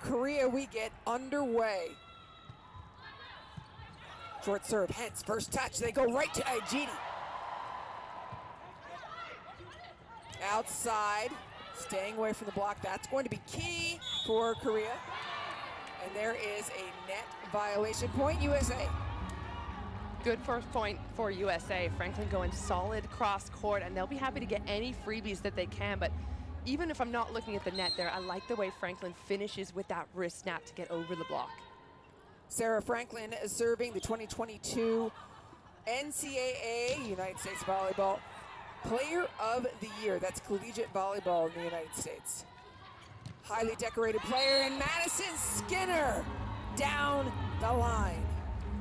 Korea we get underway. Short serve, hence first touch. They go right to Ajiti. Outside, staying away from the block. That's going to be key for Korea. And there is a net violation. Point USA. Good first point for USA. Franklin going solid cross court, and they'll be happy to get any freebies that they can. But even if I'm not looking at the net there, I like the way Franklin finishes with that wrist snap to get over the block. Sarah Franklin is serving the 2022 NCAA United States Volleyball Player of the Year. That's collegiate volleyball in the United States. Highly decorated player, and Madison Skinner down the line.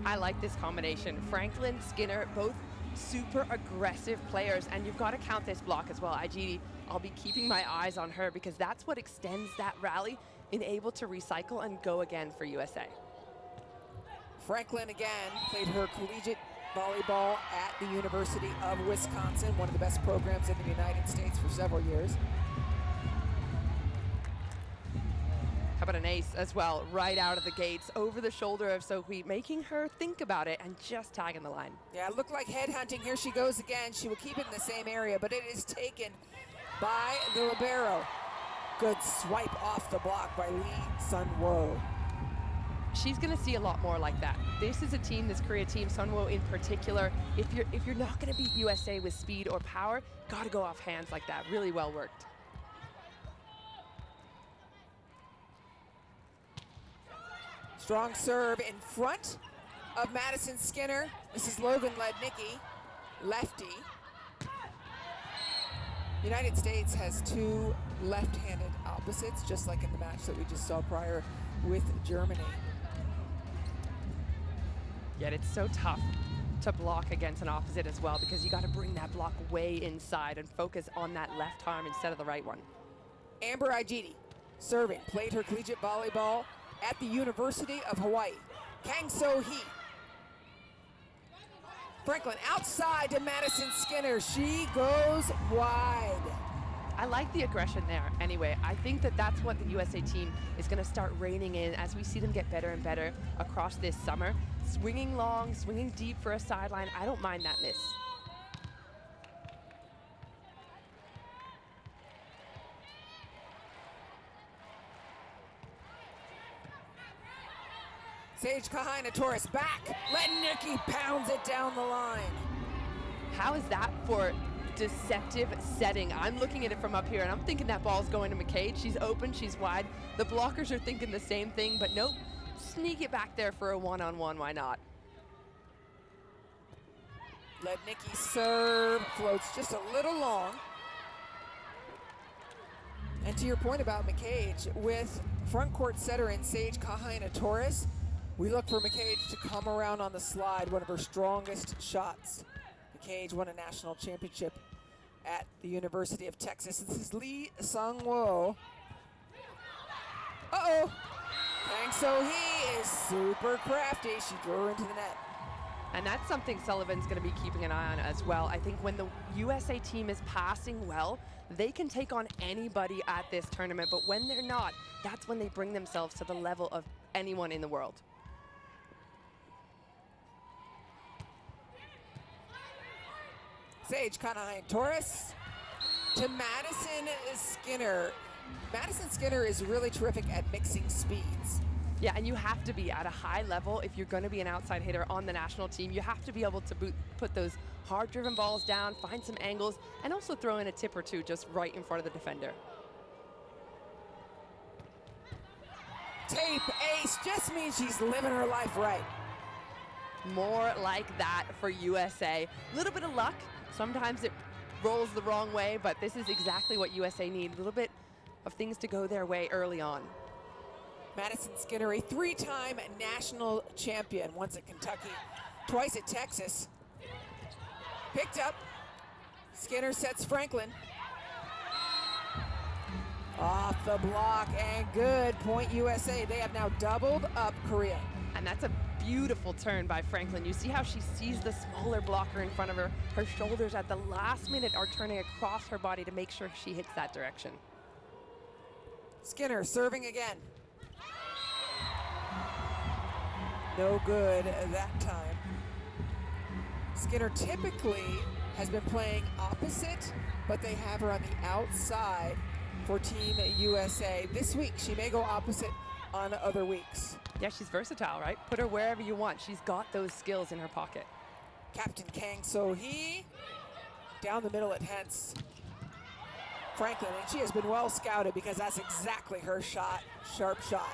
I like this combination. Franklin, Skinner, both super aggressive players, and you've got to count this block as well. Ajiti, I'll be keeping my eyes on her because that's what extends that rally and able to recycle and go again for USA. Franklin again played her collegiate volleyball at the University of Wisconsin, one of the best programs in the United States for several years. How about an ace as well, right out of the gates, over the shoulder of Sohui, making her think about it and just tagging the line. Yeah, it looked like headhunting. Here she goes again. She will keep it in the same area, but it is taken by the libero. Good swipe off the block by Lee Sun-woo. She's going to see a lot more like that. This is a team, this Korea team, Sun-woo in particular, if you're not going to beat USA with speed or power, got to go off hands like that. Really well worked. Strong serve in front of Madison Skinner. This is Logan Lednicki, lefty. United States has two left-handed opposites, just like in the match that we just saw prior with Germany. Yet it's so tough to block against an opposite as well because you got to bring that block way inside and focus on that left arm instead of the right one. Amber Ajiti, serving, played her collegiate volleyball at the University of Hawaii. Kang So-hee. Franklin outside to Madison Skinner. She goes wide. I like the aggression there anyway. I think that that's what the USA team is going to start reining in as we see them get better and better across this summer. Swinging long, swinging deep for a sideline. I don't mind that miss. Sage Kahaina-Torres back. Lednicki pounds it down the line. How is that for deceptive setting? I'm looking at it from up here and I'm thinking that ball's going to McCade. She's open, she's wide. The blockers are thinking the same thing, but nope. Sneak it back there for a one-on-one, why not? Lednicki serve floats just a little long. And to your point about McCage, with front court setter in Sage Kahaina-Torres, we look for McCage to come around on the slide, one of her strongest shots. McCage won a national championship at the University of Texas. This is Lee Sun-woo. Uh-oh. Kang So-hee is super crafty. She drew her into the net. And that's something Sullivan's going to be keeping an eye on as well. I think when the USA team is passing well, they can take on anybody at this tournament. But when they're not, that's when they bring themselves to the level of anyone in the world. Sage Kahaina-Torres to Madison Skinner. Madison Skinner is really terrific at mixing speeds. Yeah, and you have to be at a high level if you're going to be an outside hitter on the national team. You have to be able to put those hard-driven balls down, find some angles, and also throw in a tip or two just right in front of the defender. Tape ace just means she's living her life right. More like that for USA. A little bit of luck. Sometimes it rolls the wrong way, but this is exactly what USA need. A little bit of things to go their way early on. Madison Skinner, a three-time national champion, once at Kentucky, twice at Texas. Picked up. Skinner sets Franklin. Off the block and good. Point USA. They have now doubled up Korea. And that's a beautiful turn by Franklin. You see how she sees the smaller blocker in front of her. Her shoulders at the last minute are turning across her body to make sure she hits that direction. Skinner serving again. No good that time. Skinner typically has been playing opposite, but they have her on the outside for Team USA. This week, she may go opposite on other weeks. Yeah, she's versatile, right? Put her wherever you want. She's got those skills in her pocket. Captain Kang So-hee down the middle at Hence. Franklin, and she has been well scouted because that's exactly her shot, sharp shot.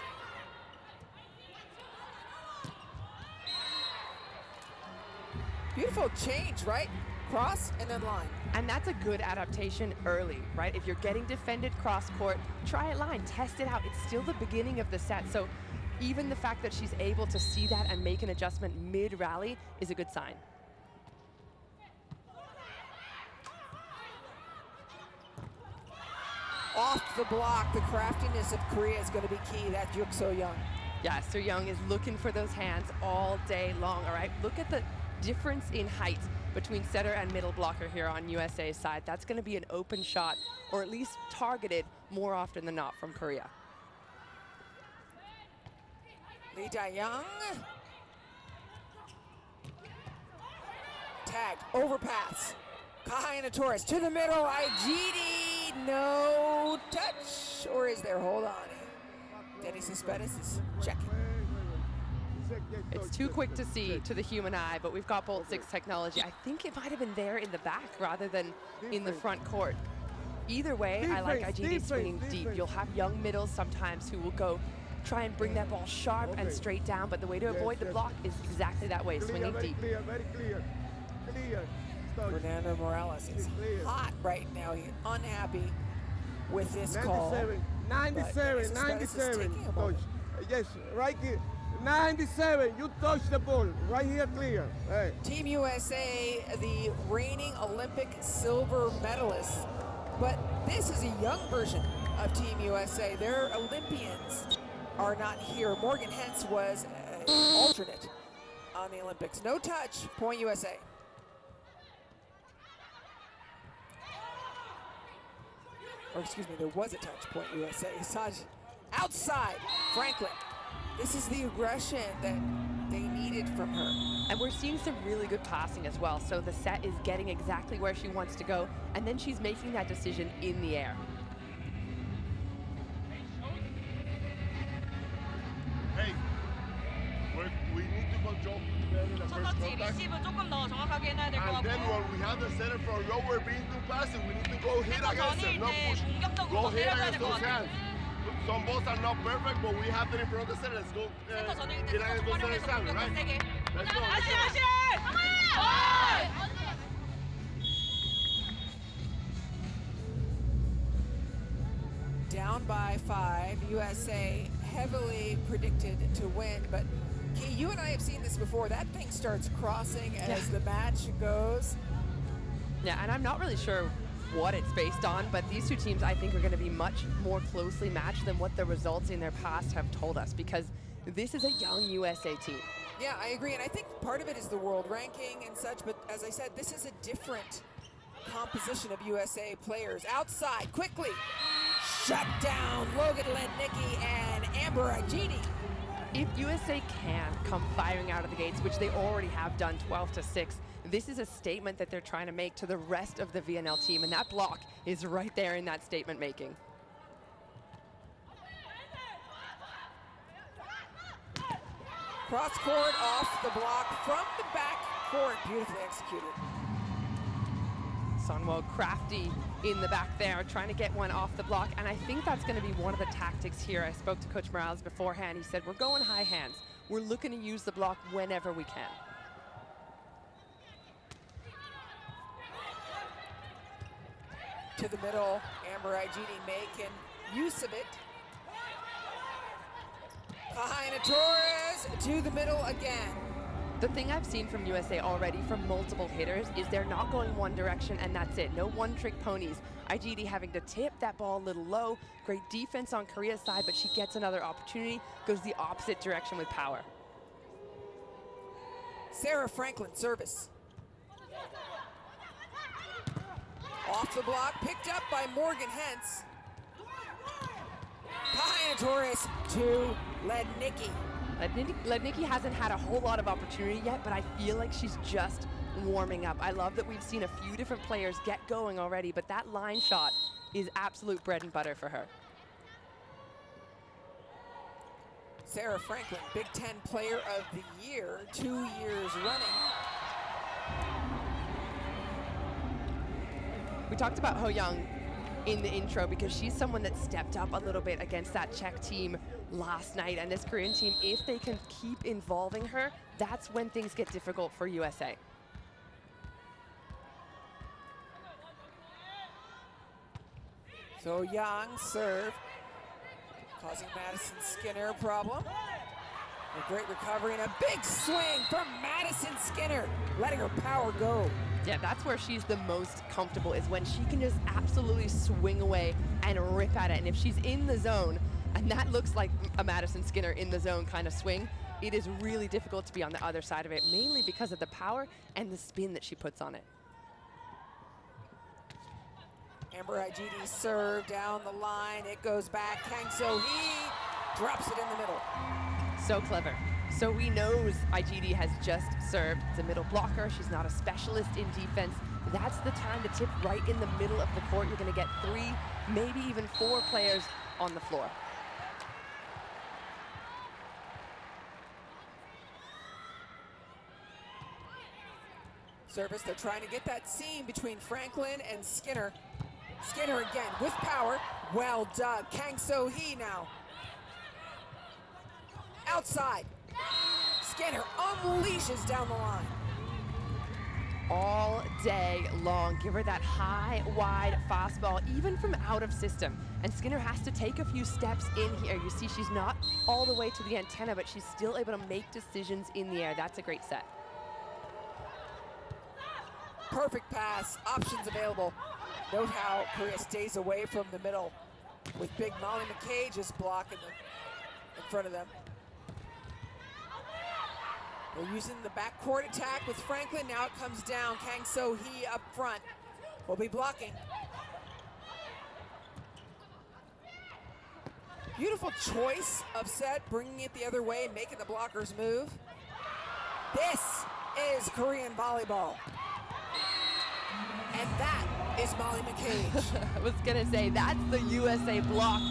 Beautiful change, right? Cross and then line. And that's a good adaptation early, right? If you're getting defended cross court, try it line, test it out. It's still the beginning of the set, so even the fact that she's able to see that and make an adjustment mid-rally is a good sign. Off the block, the craftiness of Korea is going to be key. That's Yuk So-young. Yeah, So-young is looking for those hands all day long, all right? Look at the difference in height between setter and middle blocker here on USA's side. That's going to be an open shot, or at least targeted more often than not from Korea. Lee Da-young. Tagged, overpass. Kahina Torres to the middle, Igidi, no touch, or is there? Hold on. Denny Cespedes is checking. It's too quick to see to the human eye, but we've got Bolt 6 technology. I think it might have been there in the back rather than in the front court. Either way, I like Igidi swinging deep. You'll have young middles sometimes who will go try and bring that ball sharp and straight down, but the way to avoid the block is exactly that way, swinging deep. Very clear. Fernando Morales is hot right now. He's unhappy with this call. 97. Touch. Yes, right here. 97, you touch the ball. Right here, clear. Hey. Team USA, the reigning Olympic silver medalists. But this is a young version of Team USA. Their Olympians are not here. Morgan Hence was an alternate on the Olympics. No touch, point USA. Or excuse me, there was a touch, point USA. Saj outside, Franklin. This is the aggression that they needed from her. And we're seeing some really good passing as well. So the set is getting exactly where she wants to go, and then she's making that decision in the air. Hey, we need to control better the first contact. And then when we have the center from low, we're being too passive. We need to go hit against them, not push. Go hit against those hands. Some balls are not perfect, but we have them in front of the center. Let's go hit against those centers, right? Let's go. Down by 5, USA heavily predicted to win, but Key, you and I have seen this before. That thing starts crossing as the match goes. Yeah, and I'm not really sure what it's based on, but these two teams I think are going to be much more closely matched than what the results in their past have told us, because this is a young USA team. Yeah, I agree, and I think part of it is the world ranking and such, but as I said, this is a different composition of USA players. Outside, quickly, shut down Logan Lednicki and Amber Igidi. If USA can come firing out of the gates, which they already have done 12-6, this is a statement that they're trying to make to the rest of the VNL team, and that block is right there in that statement making. Cross court, off the block, from the back court, beautifully executed. Sunwo crafty in the back there, trying to get one off the block, and I think that's going to be one of the tactics here. I spoke to Coach Morales beforehand. He said, we're going high hands. We're looking to use the block whenever we can. To the middle, Amber Igidi making use of it. Kahina Torres to the middle again. The thing I've seen from USA already from multiple hitters is they're not going one direction and that's it. No one-trick ponies. Igidi having to tip that ball a little low. Great defense on Korea's side, but she gets another opportunity, goes the opposite direction with power. Sarah Franklin, service. Off the block, picked up by Morgan Hence. Kahina Torres to Lednicki. Lednicki hasn't had a whole lot of opportunity yet, but I feel like she's just warming up. I love that we've seen a few different players get going already, but that line shot is absolute bread and butter for her. Sarah Franklin, Big Ten Player of the Year, 2 years running. We talked about Ho Young in the intro because she's someone that stepped up a little bit against that Czech team last night, and this Korean team, if they can keep involving her, that's when things get difficult for USA. So Young serve, causing Madison Skinner a problem. A great recovery and a big swing from Madison Skinner, letting her power go. Yeah, that's where she's the most comfortable, is when she can just absolutely swing away and rip at it. And if she's in the zone, and that looks like a Madison Skinner in the zone kind of swing, it is really difficult to be on the other side of it, mainly because of the power and the spin that she puts on it. Amber Igidi serve down the line. It goes back. Kang So-hee drops it in the middle. So clever. So-hee knows Igidi has just served. It's a middle blocker. She's not a specialist in defense. That's the time to tip right in the middle of the court. You're going to get 3, maybe even 4 players on the floor. Service, they're trying to get that seam between Franklin and Skinner. Skinner again with power. Well done. Kang So-hee now. Outside. Skinner unleashes down the line. All day long. Give her that high, wide fastball, even from out of system. And Skinner has to take a few steps in here. You see she's not all the way to the antenna, but she's still able to make decisions in the air. That's a great set. Perfect pass, options available. Note how Korea stays away from the middle with big Molly McKay just blocking them in front of them. They're using the backcourt attack with Franklin. Now it comes down. Kang So-hee up front will be blocking. Beautiful choice of set, bringing it the other way and making the blockers move. This is Korean volleyball. And that is Molly McKay. I was gonna say, that's the USA block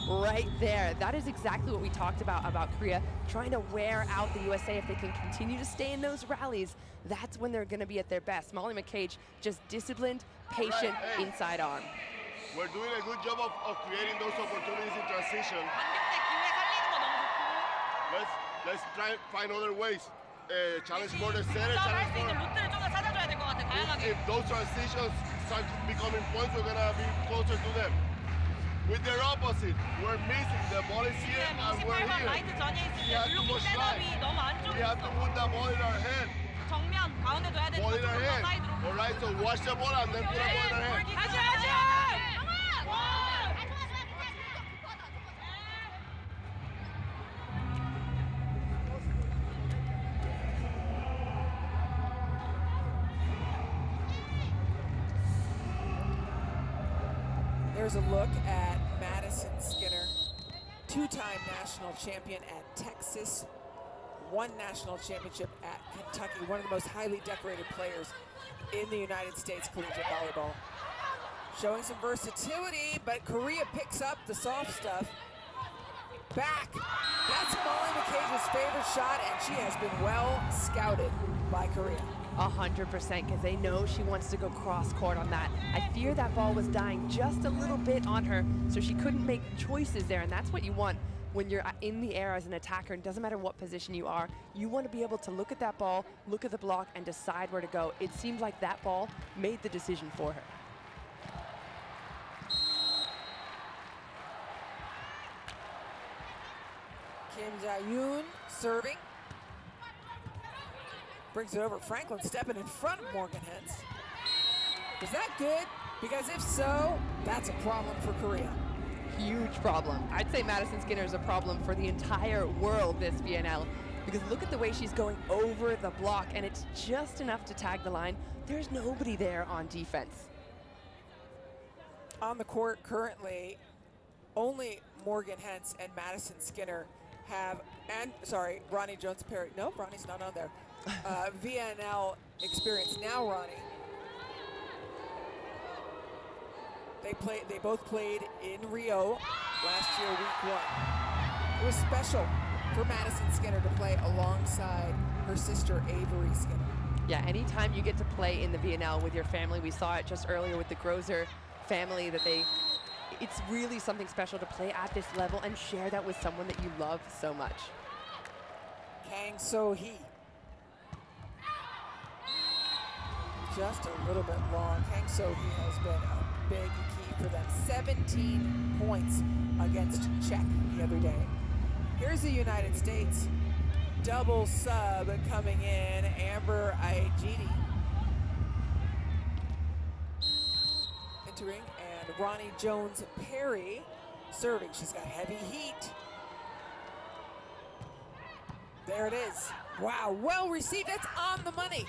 right there. That is exactly what we talked about Korea, trying to wear out the USA. If they can continue to stay in those rallies, that's when they're gonna be at their best. Molly McKay just disciplined, patient, inside on. We're doing a good job of creating those opportunities in transition. Let's try and find other ways. Challenge more the center, challenge more. If those transitions start becoming points, we're gonna be closer to them. With their opposite, we're missing. The ball is here and we're here. We have to go slide. We have to put the ball in our hand. Ball in our hand. All right, so watch the ball and then put the ball in our hand. There's a look at Madison Skinner, 2-time national champion at Texas, 1 national championship at Kentucky, one of the most highly decorated players in the United States collegiate volleyball. Showing some versatility, but Korea picks up the soft stuff. Back, that's Molly McKay's favorite shot, and she has been well scouted by Korea. 100%, because they know she wants to go cross court on that. I fear that ball was dying just a little bit on her, so she couldn't make choices there, and that's what you want when you're in the air as an attacker. It doesn't matter what position you are. You want to be able to look at that ball, look at the block, and decide where to go. It seems like that ball made the decision for her. Kim Ja-yoon serving. Brings it over. Franklin stepping in front of Morgan Hens. Was that good? Because if so, that's a problem for Korea. Huge problem. I'd say Madison Skinner is a problem for the entire world this VNL, because look at the way she's going over the block, and it's just enough to tag the line. There's nobody there on defense. On the court currently, only Morgan Hens and Madison Skinner have, and sorry, Ronnie Jones-Perry. No, Ronnie's not on there. VNL experience now, Ronnie. They both played in Rio last year, week 1. It was special for Madison Skinner to play alongside her sister Avery Skinner. Yeah, anytime you get to play in the VNL with your family, we saw it just earlier with the Grozer family, that it's really something special to play at this level and share that with someone that you love so much. Kang So-hee. Just a little bit long. Kang So-hee has been a big key for them. 17 points against Czech the other day. Here's the United States. Double sub coming in. Amber Aijidi entering, and Ronnie Jones-Perry serving. She's got heavy heat. There it is. Wow, well received. That's on the money.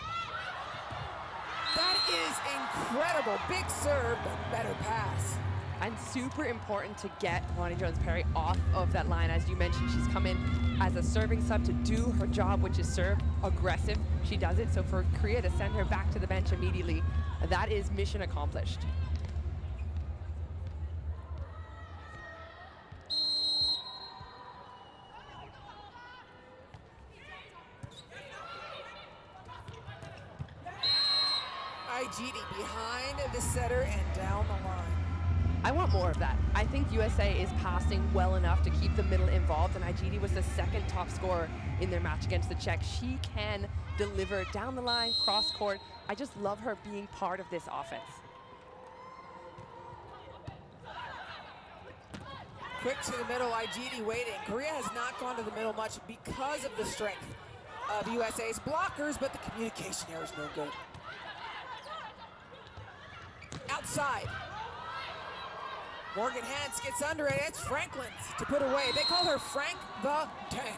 That is incredible. Big serve, but better pass. And super important to get Ronnie Jones-Perry off of that line. As you mentioned, she's come in as a serving sub to do her job, which is serve aggressive. She does it. So for Korea to send her back to the bench immediately, that is mission accomplished. Aijidi behind the setter and down the line. I want more of that. I think USA is passing well enough to keep the middle involved, and Aijidi was the second top scorer in their match against the Czech. She can deliver down the line, cross court. I just love her being part of this offense. Quick to the middle, Aijidi waiting. Korea has not gone to the middle much because of the strength of USA's blockers, but the communication error is no good. Outside. Morgan Hance gets under it. It's Franklin's to put away. They call her Frank the Tank.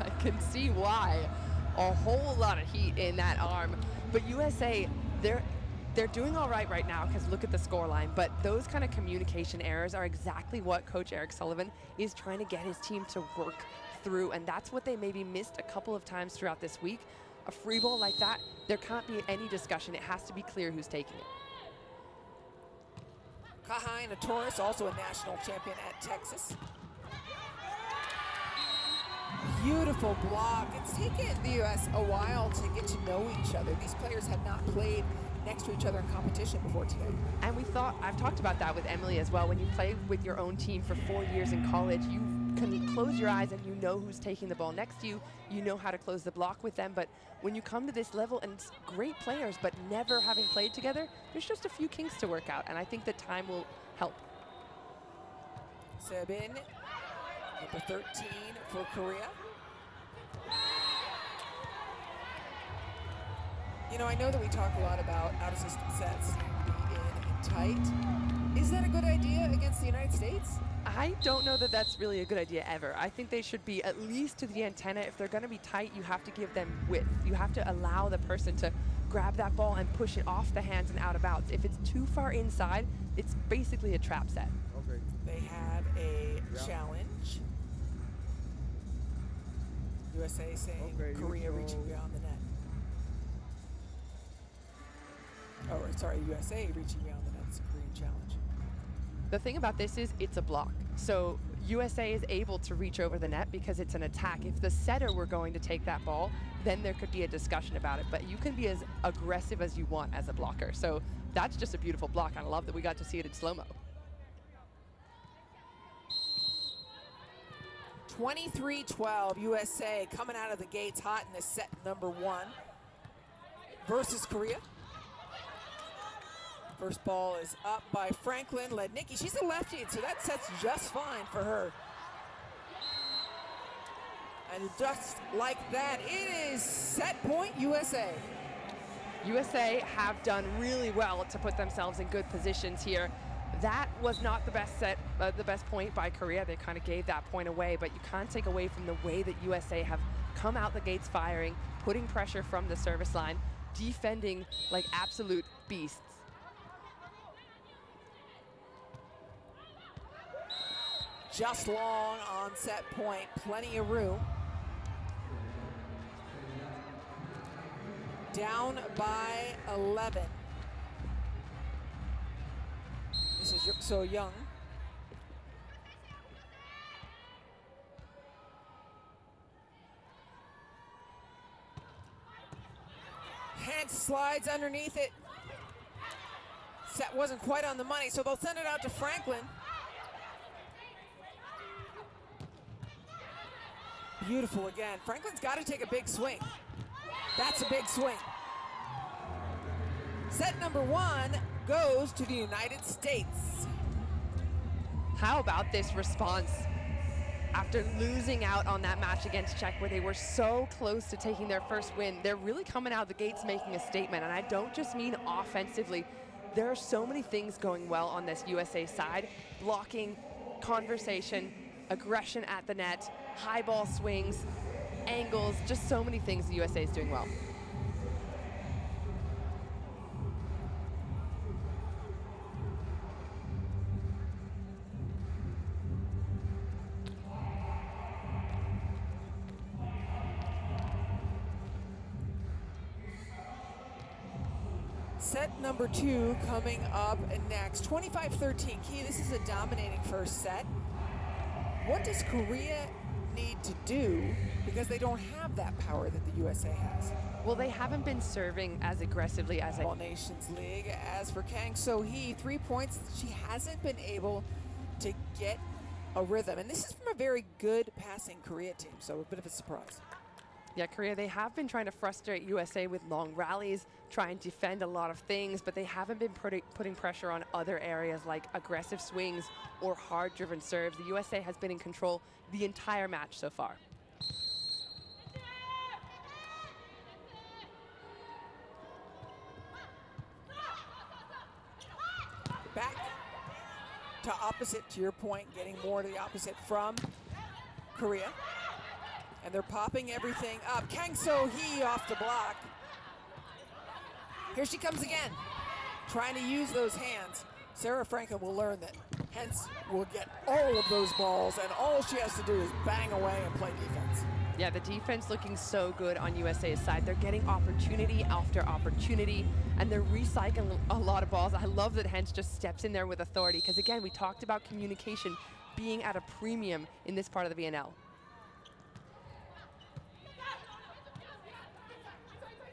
I can see why. A whole lot of heat in that arm. But USA, they're doing all right now, because look at the scoreline. But those kind of communication errors are exactly what Coach Eric Sullivan is trying to get his team to work through. And that's what they maybe missed a couple of times throughout this week. A free ball like that, there can't be any discussion. It has to be clear who's taking it. Kahaina Torres, also a national champion at Texas. Beautiful block. It's taken the U.S. a while to get to know each other. These players have not played next to each other in competition before today. And I've talked about that with Emily as well. When you play with your own team for 4 years in college, you can close your eyes and you know who's taking the ball next to you. You know how to close the block with them. But when you come to this level, and it's great players, but never having played together, there's just a few kinks to work out. And I think that time will help. Sebin, number 13 for Korea. You know, I know that we talk a lot about out-of-system sets being in tight. Is that a good idea against the United States? I don't know that that's really a good idea ever. I think they should be at least to the antenna. If they're going to be tight, you have to give them width. You have to allow the person to grab that ball and push it off the hands and out of bounds. If it's too far inside, it's basically a trap set. Okay. They have a challenge. USA saying Korea reaching beyond the net. Oh, sorry, USA reaching beyond the net. It's a Korean challenge. The thing about this is it's a block. So USA is able to reach over the net because it's an attack. If the setter were going to take that ball, then there could be a discussion about it. But you can be as aggressive as you want as a blocker. So that's just a beautiful block. I love that we got to see it in slow-mo. 23-12, USA coming out of the gates hot in this set number 1 versus Korea. First ball is up by Franklin Lednicki. She's a lefty, so that set's just fine for her. And just like that, it is set point USA. USA have done really well to put themselves in good positions here. That was not the best set, the best point by Korea. They kind of gave that point away, but you can't take away from the way that USA have come out the gates firing, putting pressure from the service line, defending like absolute beasts. just long on set point, plenty of room. Down by 11. This is so young. Hand slides underneath it. Set wasn't quite on the money, so they'll send it out to Franklin. Beautiful again. Franklin's got to take a big swing. That's a big swing. Set number 1 goes to the United States. How about this response? After losing out on that match against Czech where they were so close to taking their first win, they're really coming out of the gates making a statement. And I don't just mean offensively. There are so many things going well on this USA side. Blocking, conversation, aggression at the net, high ball swings, angles, just so many things the USA is doing well. Set number 2 coming up next. 25-13. Key, this is a dominating first set. What does Korea need to do, because they don't have that power that the USA has? Well, they haven't been serving as aggressively as Volleyball Nations League. As for Kang So-hee, 3 points. She hasn't been able to get a rhythm. And this is from a very good passing Korea team, so a bit of a surprise. Yeah, Korea, they have been trying to frustrate USA with long rallies, try and defend a lot of things, but they haven't been putting pressure on other areas like aggressive swings or hard-driven serves. The USA has been in control the entire match so far. Back to opposite, to your point, getting more to the opposite from Korea. And they're popping everything up. Kang So-hee off the block. Here she comes again, trying to use those hands. Sarah Franklin will learn that Hence will get all of those balls, and all she has to do is bang away and play defense. Yeah, the defense looking so good on USA's side. They're getting opportunity after opportunity, and they're recycling a lot of balls. I love that Hens just steps in there with authority, because again, we talked about communication being at a premium in this part of the VNL.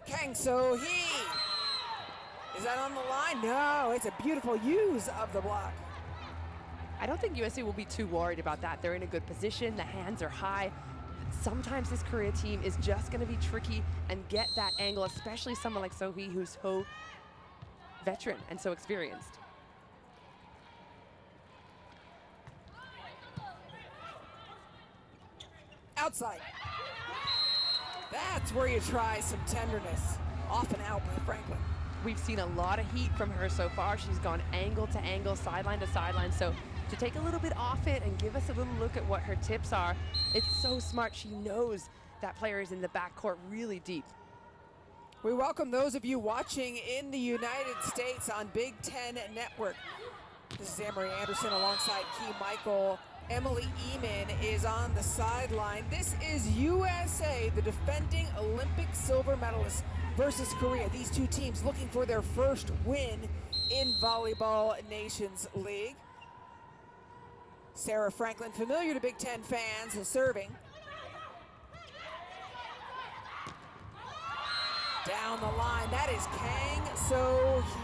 Kang So-hee. Is that on the line? No, it's a beautiful use of the block. I don't think USA will be too worried about that. They're in a good position, the hands are high. Sometimes this Korea team is just gonna be tricky and get that angle, especially someone like So-hee who's so veteran and so experienced. Outside. That's where you try some tenderness. Off and out by Franklin. We've seen a lot of heat from her so far. She's gone angle to angle, sideline to sideline. So to take a little bit off it and give us a little look at what her tips are, it's so smart. She knows that player is in the backcourt really deep. We welcome those of you watching in the United States on Big Ten Network. This is Anne-Marie Anderson alongside Key Michael. Emily Eman is on the sideline. This is USA, the defending Olympic silver medalists, versus Korea. These two teams looking for their first win in Volleyball Nations League. Sarah Franklin, familiar to Big Ten fans, is serving. Down the line, that is Kang So-hee.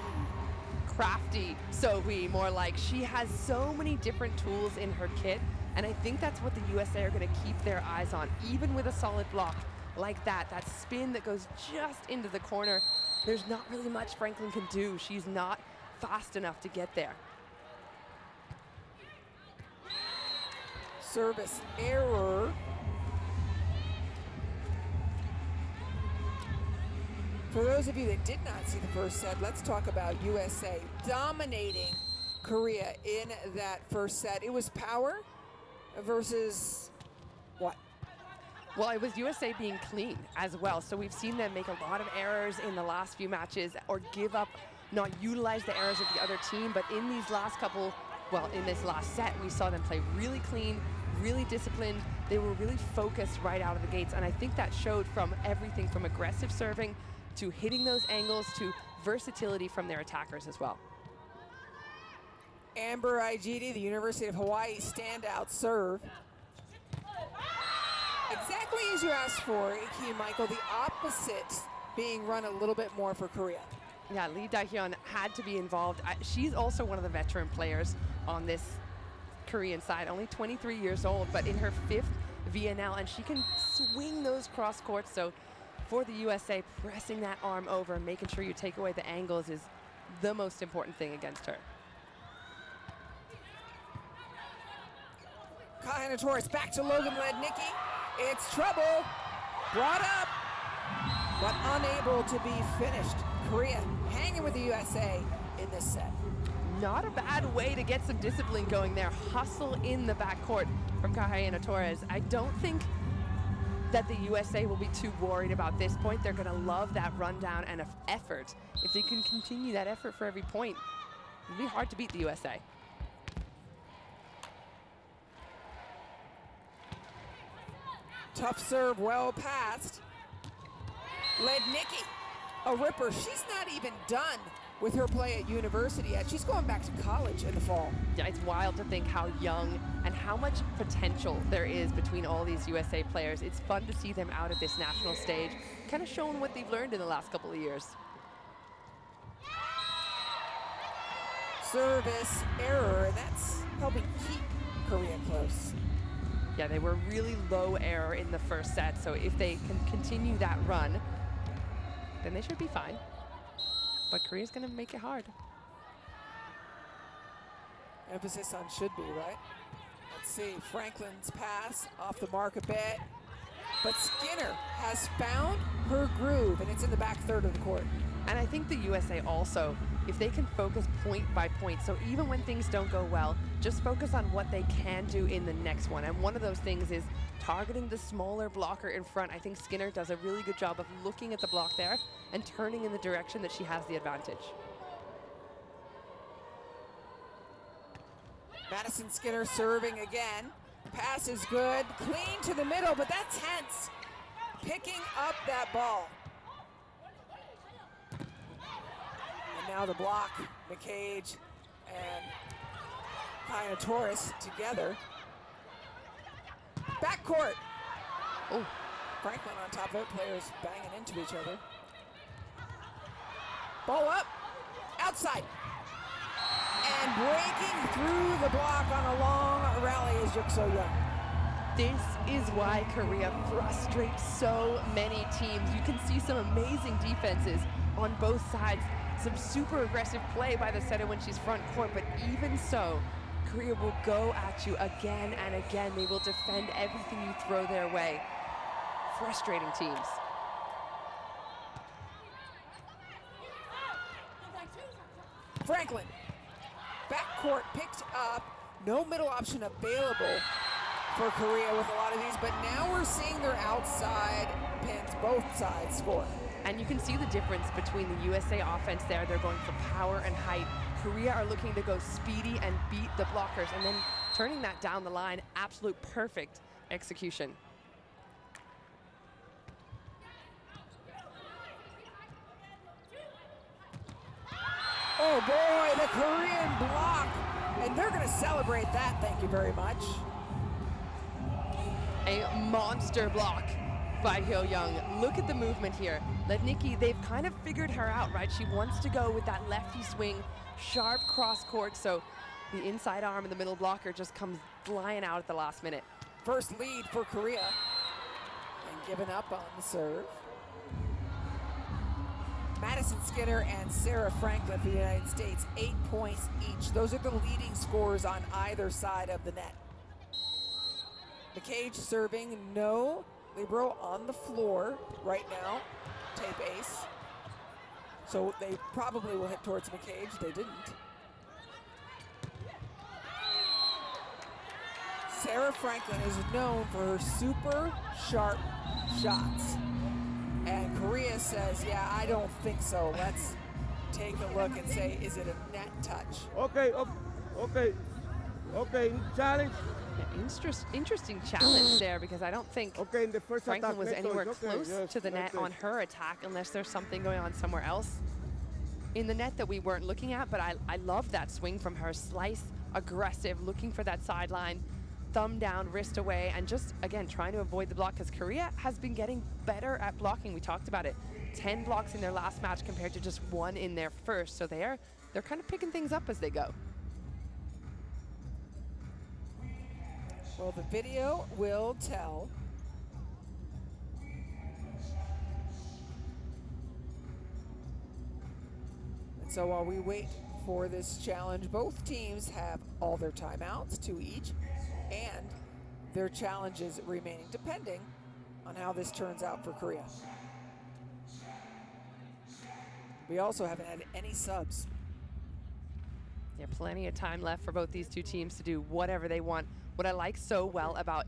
Crafty So-hee, more like. She has so many different tools in her kit, and I think that's what the USA are going to keep their eyes on, even with a solid block like that spin that goes just into the corner. There's not really much Franklin can do. She's not fast enough to get there. Service error. For those of you that did not see the first set, let's talk about USA dominating Korea in that first set. It was power versus what? Well, it was USA being clean as well. So we've seen them make a lot of errors in the last few matches or give up, not utilize the errors of the other team. But in these last couple well, in this last set, we saw them play really clean, really disciplined. They were really focused right out of the gates, and I think that showed from everything from aggressive serving to hitting those angles to versatility from their attackers as well. Amber Igidi, the University of Hawaii standout serve. Exactly as you asked for, Iki Michael, the opposite being run a little bit more for Korea. Yeah, Lee Dae-hyun had to be involved. She's also one of the veteran players on this Korean side, only 23 years old, but in her 5th VNL, and she can swing those cross courts. So for the USA, pressing that arm over, making sure you take away the angles is the most important thing against her. Kahana Torres back to Logan Lednicki. It's trouble. Brought up, but unable to be finished. Korea hanging with the USA in this set. Not a bad way to get some discipline going there. Hustle in the backcourt from Kahana Torres. I don't think that the USA will be too worried about this point. They're gonna love that rundown and effort. If they can continue that effort for every point, it'll be hard to beat the USA. Tough serve, well passed. Lednicki, a ripper. She's not even done with her play at university yet. She's going back to college in the fall. Yeah, it's wild to think how young and how much potential there is between all these USA players. It's fun to see them out at this national stage, kind of showing what they've learned in the last couple of years. Service error, and that's helping keep Korea close. Yeah, they were really low error in the first set, so if they can continue that run, then they should be fine. But Korea's gonna make it hard. Emphasis on should be, right? Let's see, Franklin's pass off the mark a bit, but Skinner has found her groove, and it's in the back third of the court. And I think the USA also, if they can focus point by point, so even when things don't go well, just focus on what they can do in the next one. And one of those things is targeting the smaller blocker in front. I think Skinner does a really good job of looking at the block there and turning in the direction that she has the advantage. Madison Skinner serving again. Pass is good, clean to the middle, but that's Hentz picking up that ball. And now the block, McCage and Kahana Torres together. Backcourt. Oh, Franklin on top of it, players banging into each other. Ball up, outside. And breaking through the block on a long rally is Yuk So Young. this is why Korea frustrates so many teams. You can see some amazing defenses on both sides. Some super aggressive play by the setter when she's front court, but even so, Korea will go at you again and again. They will defend everything you throw their way. Frustrating teams. Franklin, backcourt picked up. No middle option available for Korea with a lot of these, but now we're seeing their outside pins, both sides score. And you can see the difference between the USA offense there. They're going for power and height. Korea are looking to go speedy and beat the blockers, and then turning that down the line, absolute perfect execution. Oh boy, the Korean block. And they're gonna celebrate that, thank you very much. A monster block by Hyo Young. Look at the movement here. Lednicki, they've kind of figured her out, right? She wants to go with that lefty swing, sharp cross court, so the inside arm and the middle blocker just comes flying out at the last minute. First lead for Korea. And giving up on the serve. Madison Skinner and Sarah Franklin for the United States, 8 points each. Those are the leading scorers on either side of the net. McCage serving, no libero on the floor right now. Tape ace. So they probably will hit towards McCage. They didn't. Sarah Franklin is known for her super sharp shots. And Korea says, yeah, I don't think so. Let's take a look and say, is it a net touch? Okay, okay. Okay, challenge. Yeah, interesting challenge there, because I don't think Okay, in the first Franklin attack, was next anywhere choice. Okay, close yes, to the like net this. on her attack, unless there's something going on somewhere else in the net that we weren't looking at. But I love that swing from her. Slice, aggressive, looking for that sideline, thumb down, wrist away, and just, again, trying to avoid the block, because Korea has been getting better at blocking. We talked about it. 10 blocks in their last match compared to just 1 in their first. So they're kind of picking things up as they go. Well, the video will tell. And so while we wait for this challenge, both teams have all their timeouts, 2 each, and their challenges remaining, depending on how this turns out for Korea. We also haven't had any subs. Yeah, plenty of time left for both these two teams to do whatever they want. What I like so well about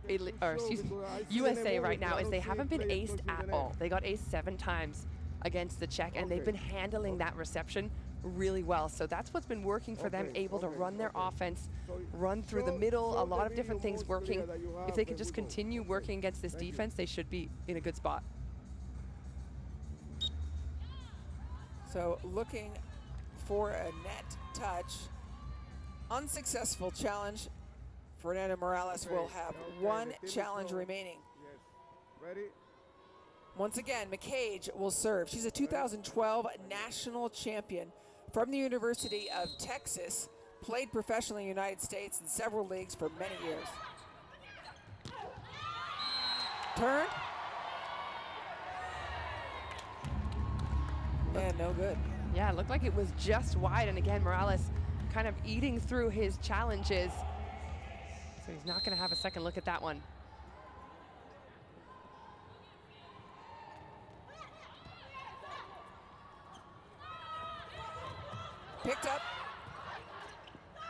USA right now is they haven't been aced at all. They got aced 7 times against the Czech, and they've been handling that reception really well. So that's what's been working for them, able to run their offense, run through the middle, a lot of different things working. If they can just continue working against this defense, they should be in a good spot. So looking for a net touch. Unsuccessful challenge. Fernando Morales will have 1 challenge remaining. Yes. Ready? Once again, McCage will serve. She's a 2012 national champion from the University of Texas, played professionally in the United States in several leagues for many years. Turn. And no good. Yeah, it looked like it was just wide, and again, Morales kind of eating through his challenges. So he's not going to have a second look at that one. Picked up.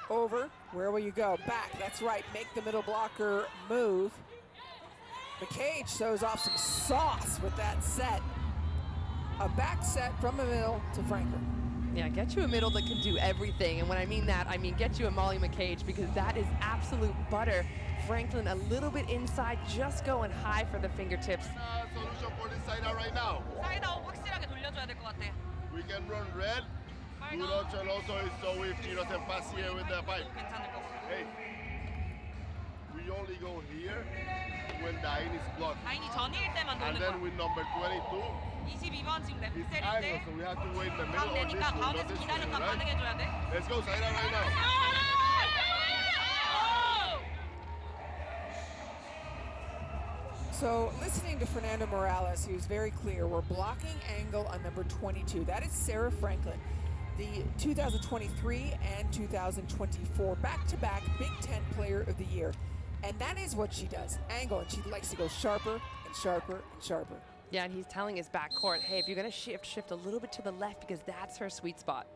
Over. Where will you go? Back. That's right. Make the middle blocker move. McCage shows off some sauce with that set. A back set from the middle to Franklin. Yeah, get you a middle that can do everything. And when I mean that, I mean get you a Molly McCage, because that is absolute butter. Franklin a little bit inside, just going high for the fingertips. Solution for this side out right now. 사이드 아웃 확실하게 돌려줘야 될 것 같아. We can run red. Good option also is so if she doesn't pass here with the pipe. 괜찮을 것 같아. Hey, we only go here when the line is blocked. 라인이 전일 때만 And 노는 then 거야. with number 22, 22번 지금 랩 it's 때릴 angle, 때 so we have to wait in the middle 감 or this 내니까 one, not 가운데서 this one, 기다렸다 right? 반응해줘야 돼. Let's go, side out right now. So listening to Fernando Morales, he was very clear. We're blocking angle on number 22. That is Sarah Franklin, the 2023 and 2024 back-to-back Big Ten Player of the Year. And that is what she does, angle, and she likes to go sharper and sharper and sharper. Yeah, and he's telling his backcourt, hey, if you're going to shift a little bit to the left, because that's her sweet spot.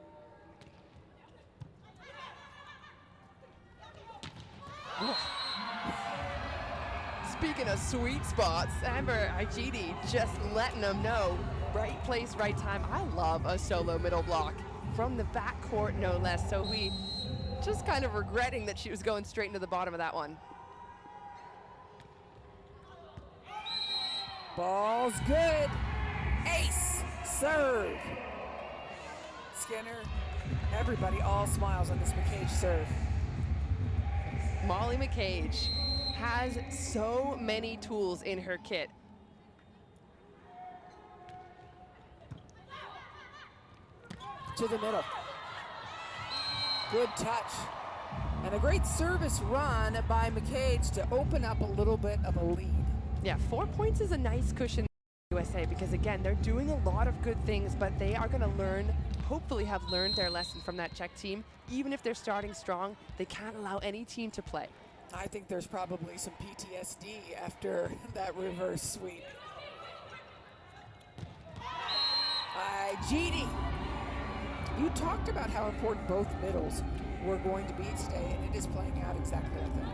Speaking of sweet spots, Amber Igidi just letting them know, right place, right time. I love a solo middle block from the backcourt, no less. So we just kind of regretting that she was going straight into the bottom of that one. Ball's good. Ace, serve. Skinner, everybody, all smiles on this McCage serve. Molly McCage has so many tools in her kit. To the middle. Good touch. And a great service run by McCage to open up a little bit of a lead. Yeah, 4 points is a nice cushion for USA, because again, they're doing a lot of good things, but they are gonna learn, hopefully have learned their lesson from that Czech team. Even if they're starting strong, they can't allow any team to play. I think there's probably some PTSD after that reverse sweep. Igidi, you talked about how important both middles were going to be today, and it is playing out exactly like that.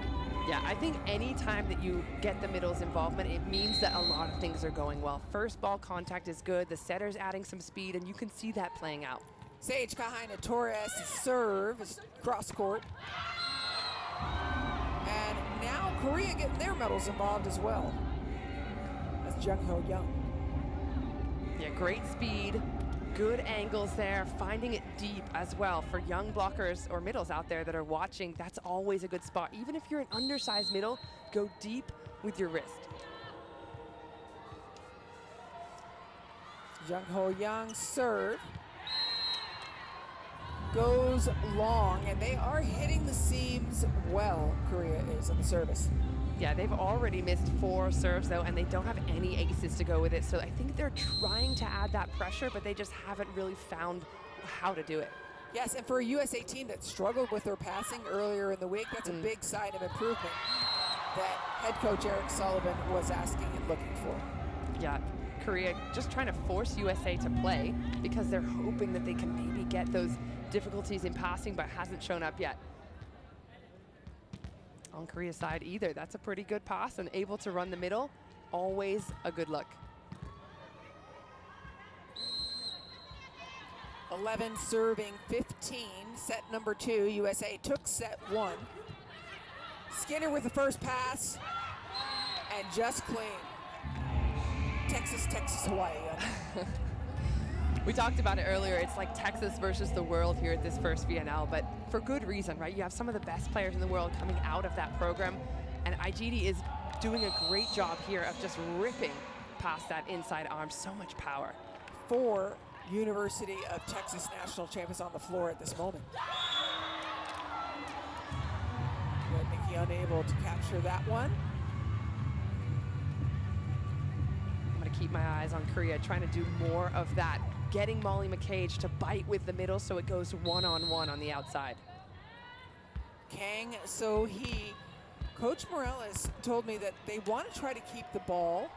Yeah, I think any time that you get the middles involvement, it means that a lot of things are going well. First ball contact is good, the setter's adding some speed, and you can see that playing out. Sage Kahaina Torres serve is cross court. And now Korea getting their medals involved as well. That's Jung Ho Young. Yeah, great speed, good angles there, finding it deep as well. For young blockers or middles out there that are watching, that's always a good spot. Even if you're an undersized middle, go deep with your wrist. Jung Ho Young serve goes long, and they are hitting the seams well, Korea is on the service. Yeah, they've already missed 4 serves though, and they don't have any aces to go with it. So I think they're trying to add that pressure, but they just haven't really found how to do it. Yes, and for a USA team that struggled with their passing earlier in the week, that's a big sign of improvement that head coach Eric Sullivan was asking and looking for. Yeah, Korea just trying to force USA to play because they're hoping that they can maybe get those difficulties in passing, but hasn't shown up yet. On Korea's side either, that's a pretty good pass and able to run the middle, always a good look. 11 serving 15, set number 2. USA took set 1. Skinner with the first pass, and just clean. Texas, Hawaii. We talked about it earlier. It's like Texas versus the world here at this first VNL, but for good reason, right? You have some of the best players in the world coming out of that program, and IGD is doing a great job here of just ripping past that inside arm. So much power. 4 University of Texas national champions on the floor at this moment. But Nikki unable to capture that one. I'm going to keep my eyes on Korea, trying to do more of that, getting Molly McCage to bite with the middle so it goes one-on-one on the outside. Kang So-hee. Coach Morales told me that they want to try to keep the ball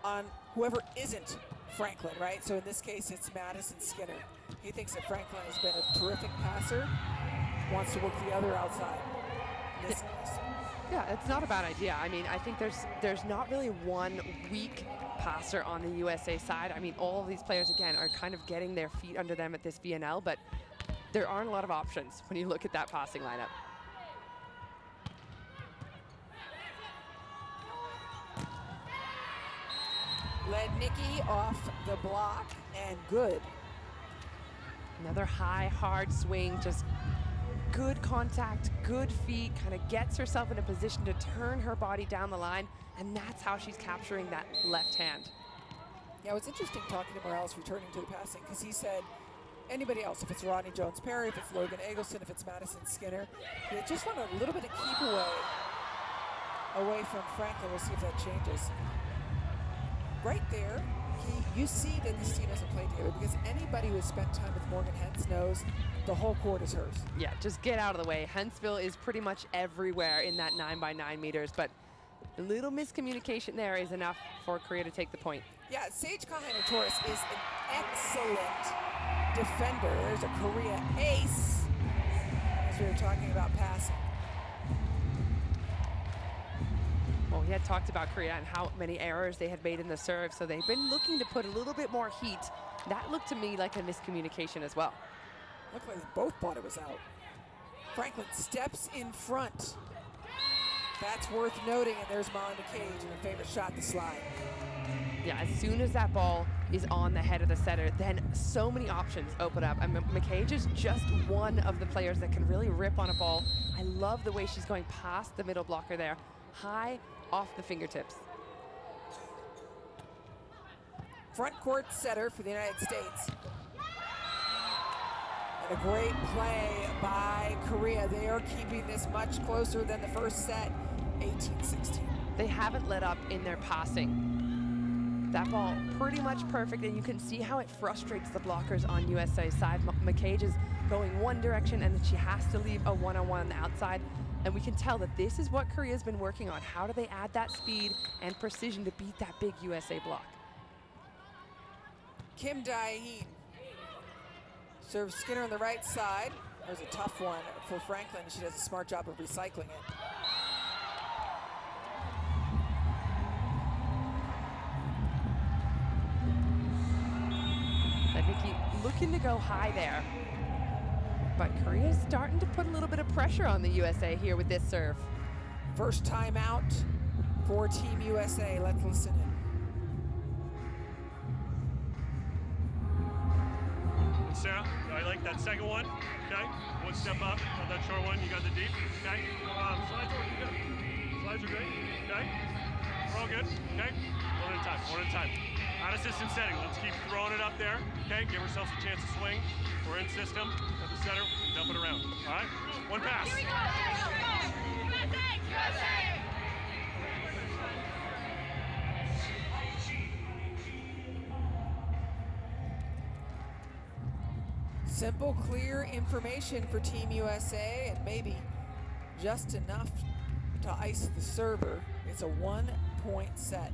on whoever isn't Franklin, right? So in this case, it's Madison Skinner. He thinks that Franklin has been a terrific passer, wants to work the other outside. In this case. Yeah, it's not a bad idea. I mean, I think there's not really one weak passer on the USA side. I mean, all of these players, again, are kind of getting their feet under them at this VNL, but there aren't a lot of options when you look at that passing lineup. Led Nikki off the block, and good. Another high, hard swing, just good contact, good feet, kind of gets herself in a position to turn her body down the line, and that's how she's capturing that left hand. Yeah, it was interesting talking to Morales returning to the passing, because he said anybody else, if it's Rodney Jones-Perry, if it's Logan Eggleston, if it's Madison Skinner, they just want a little bit of keep away from Franklin. We'll see if that changes. Right there, you see that this team hasn't played together, because anybody who has spent time with Morgan Hens knows the whole court is hers. Yeah, just get out of the way. Hensville is pretty much everywhere in that 9x9 meters, but a little miscommunication there is enough for Korea to take the point. Yeah, Sage Kahana-Torres is an excellent defender. There's a Korea ace, as we were talking about passing. Well, we had talked about Korea and how many errors they had made in the serve, so they've been looking to put a little bit more heat. That looked to me like a miscommunication as well. Looked like they both thought it was out. Franklin steps in front. That's worth noting, and there's Molly McCage in her favorite shot, the slide. Yeah, as soon as that ball is on the head of the setter, then so many options open up. I mean, McCage is just one of the players that can really rip on a ball. I love the way she's going past the middle blocker there, high off the fingertips. Front court setter for the United States. And a great play by Korea. They are keeping this much closer than the first set, 18-16. They haven't let up in their passing. That ball pretty much perfect, and you can see how it frustrates the blockers on USA's side. McCage is going one direction, and then she has to leave a one-on-one on the outside. And we can tell that this is what Korea's been working on. How do they add that speed and precision to beat that big USA block? Kim Dae-heen serves Skinner on the right side. That was a tough one for Franklin. She does a smart job of recycling it. But Nikki looking to go high there. But Korea's starting to put a little bit of pressure on the USA here with this serve. First time out for Team USA. Let's listen in. Sarah, I like that second one, okay? One step up, on that short one, you got the deep, okay? Slides are good. Slides are great, okay? We're all good, okay? One at a time. Out of system setting, let's keep throwing it up there, okay? Give ourselves a chance to swing. We're in system, at the center, dump it around, all right? One pass. Simple, clear information for Team USA, and maybe just enough to ice the server. It's a 1-point set.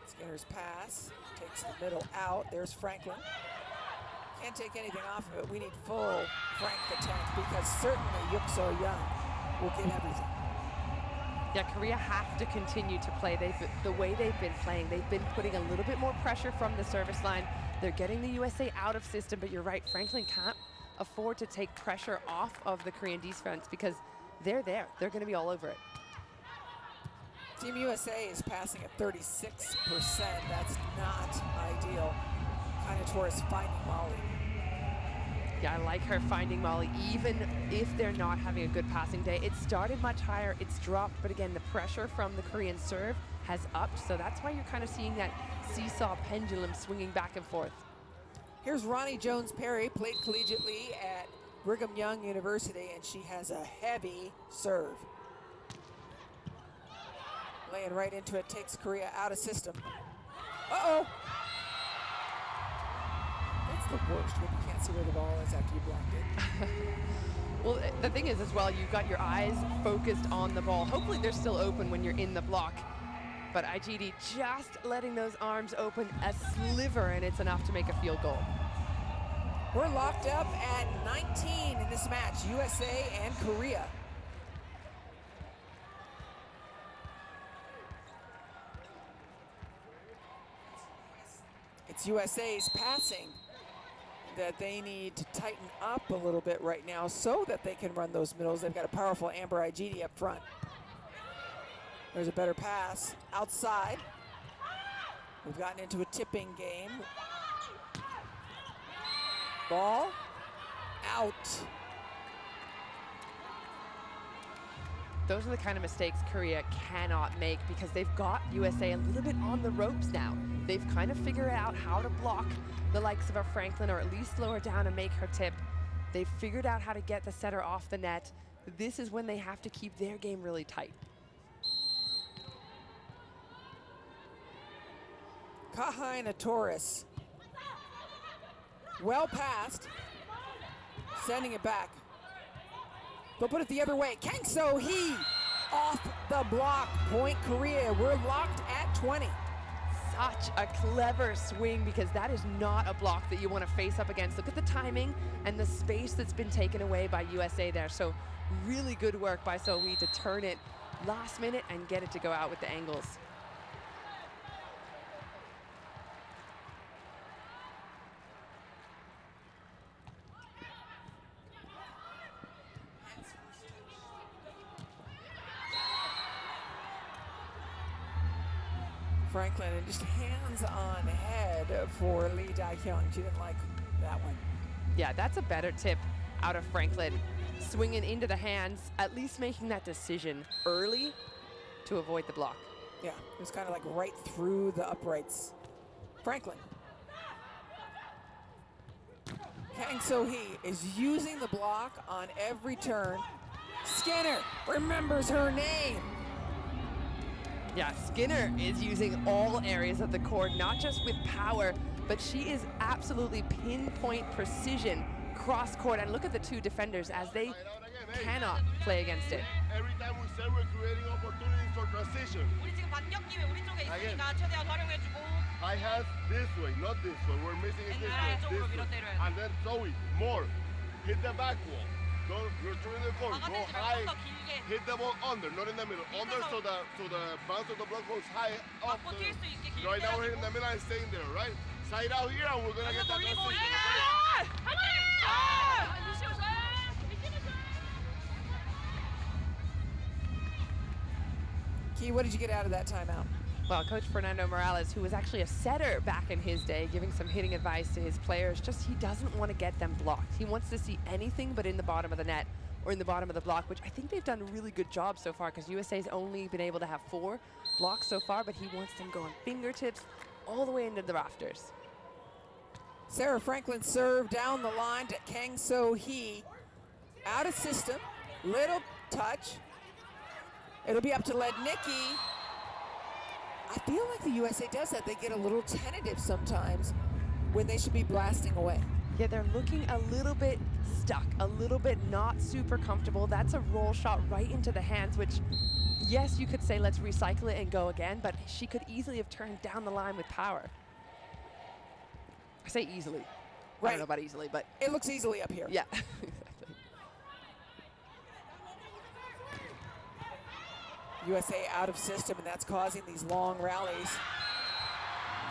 Skinner's pass takes the middle out. There's Franklin. Can't take anything off of it. We need full Frank the tank, because certainly Yuk So Young will give everything. Yeah, Korea have to continue to play. The way they've been playing, they've been putting a little bit more pressure from the service line. They're getting the USA out of system, but you're right, Franklin can't afford to take pressure off of the Korean defense because they're there. They're going to be all over it. Team USA is passing at 36%. That's not ideal. Kind of towards finding Molly. Yeah, I like her finding Molly, even if they're not having a good passing day. It started much higher, it's dropped, but again, the pressure from the Korean serve has upped, so that's why you're kind of seeing that seesaw pendulum swinging back and forth. Here's Ronnie Jones-Perry, played collegiately at Brigham Young University, and she has a heavy serve. Laying right into it, takes Korea out of system. Uh-oh! That's the worst when you can't see where the ball is after you blocked it. Well, the thing is as well, you've got your eyes focused on the ball. Hopefully they're still open when you're in the block. But IGD just letting those arms open a sliver, and it's enough to make a field goal. We're locked up at 19 in this match, USA and Korea. It's USA's passing that they need to tighten up a little bit right now so that they can run those middles. They've got a powerful Amber IGD up front. There's a better pass outside. We've gotten into a tipping game. Ball out. Those are the kind of mistakes Korea cannot make because they've got USA a little bit on the ropes now. They've kind of figured out how to block the likes of a Franklin, or at least slow her down and make her tip. They've figured out how to get the setter off the net. This is when they have to keep their game really tight. Kahaina Torres. Well passed. Sending it back. They'll put it the other way. Kang So Hee off the block. Point Korea. We're locked at 20. Such a clever swing, because that is not a block that you want to face up against. Look at the timing and the space that's been taken away by USA there. So really good work by So Hee to turn it last minute and get it to go out with the angles. Franklin, and just hands on head for Lee Dae-hyun. She didn't like that one. Yeah, that's a better tip out of Franklin. Swinging into the hands, at least making that decision early to avoid the block. Yeah, it was kind of like right through the uprights. Franklin. Kang So Hee is using the block on every turn. Skinner remembers her name. Yeah, Skinner is using all areas of the court, not just with power, but she is absolutely pinpoint precision cross court. And look at the two defenders as they cannot play against it. Every time we say we're creating opportunities for transition. 우리 지금 반격 기회 우리 쪽에 있으니까 최대한 활용해주고. I have this way, not this way. We're missing it this way. 쪽으로 밀어때려야 돼. And then Zoe, more. Hit the back wall. You're throwing the phone. Go 막아내지 high. 말고 더 길게 Hit the ball under, not in the middle. Under so the bounce of the block goes high up. 맞고 뛸 수 있게 길게 Right now we're hitting the 때려주고 middle and staying there, right? Side out here and we're gonna get that 돌리고 transition. Key, what did you get out of that timeout? Well, Coach Fernando Morales, who was actually a setter back in his day, giving some hitting advice to his players, just he doesn't want to get them blocked. He wants to see anything but in the bottom of the net or in the bottom of the block, which I think they've done a really good job so far because USA's only been able to have 4 blocks so far, but he wants them going fingertips all the way into the rafters. Sarah Franklin served down the line to Kang So-hee. Out of system, little touch. It'll be up to Lednicki. I feel like the USA does that. They get a little tentative sometimes when they should be blasting away. Yeah, they're looking a little bit stuck, a little bit not super comfortable. That's a roll shot right into the hands, which, yes, you could say let's recycle it and go again, but she could easily have turned down the line with power. I say easily. Right. I don't know about easily, but It looks easily up here. yeah, exactly. USA out of system, and that's causing these long rallies.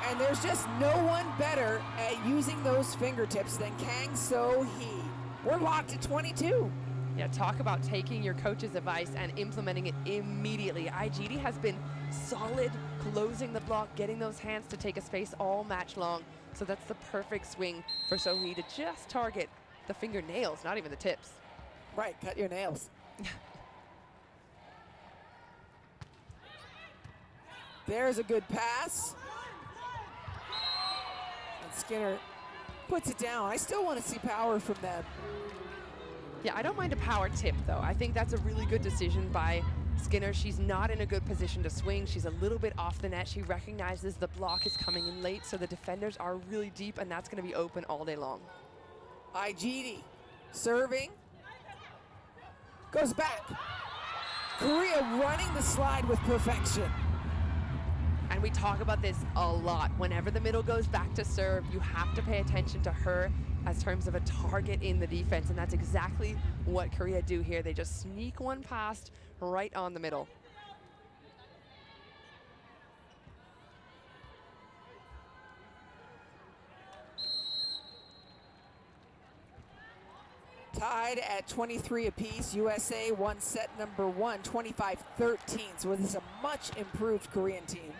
And there's just no one better at using those fingertips than Kang So-hee. We're locked at 22. Yeah, talk about taking your coach's advice and implementing it immediately. IGD has been solid, closing the block, getting those hands to take a space all match long. So that's the perfect swing for So-hee to just target the fingernails, not even the tips. Right, cut your nails. There's a good pass. And Skinner puts it down. I still want to see power from them. Yeah, I don't mind a power tip, though. I think that's a really good decision by Skinner. She's not in a good position to swing. She's a little bit off the net. She recognizes the block is coming in late, so the defenders are really deep, and that's going to be open all day long. IGD serving. Goes back. Korea running the slide with perfection. And we talk about this a lot. Whenever the middle goes back to serve, you have to pay attention to her as terms of a target in the defense, and that's exactly what Korea do here. They just sneak one past right on the middle. Tied at 23 apiece. USA won set number 1, 25-13. So this is a much improved Korean team.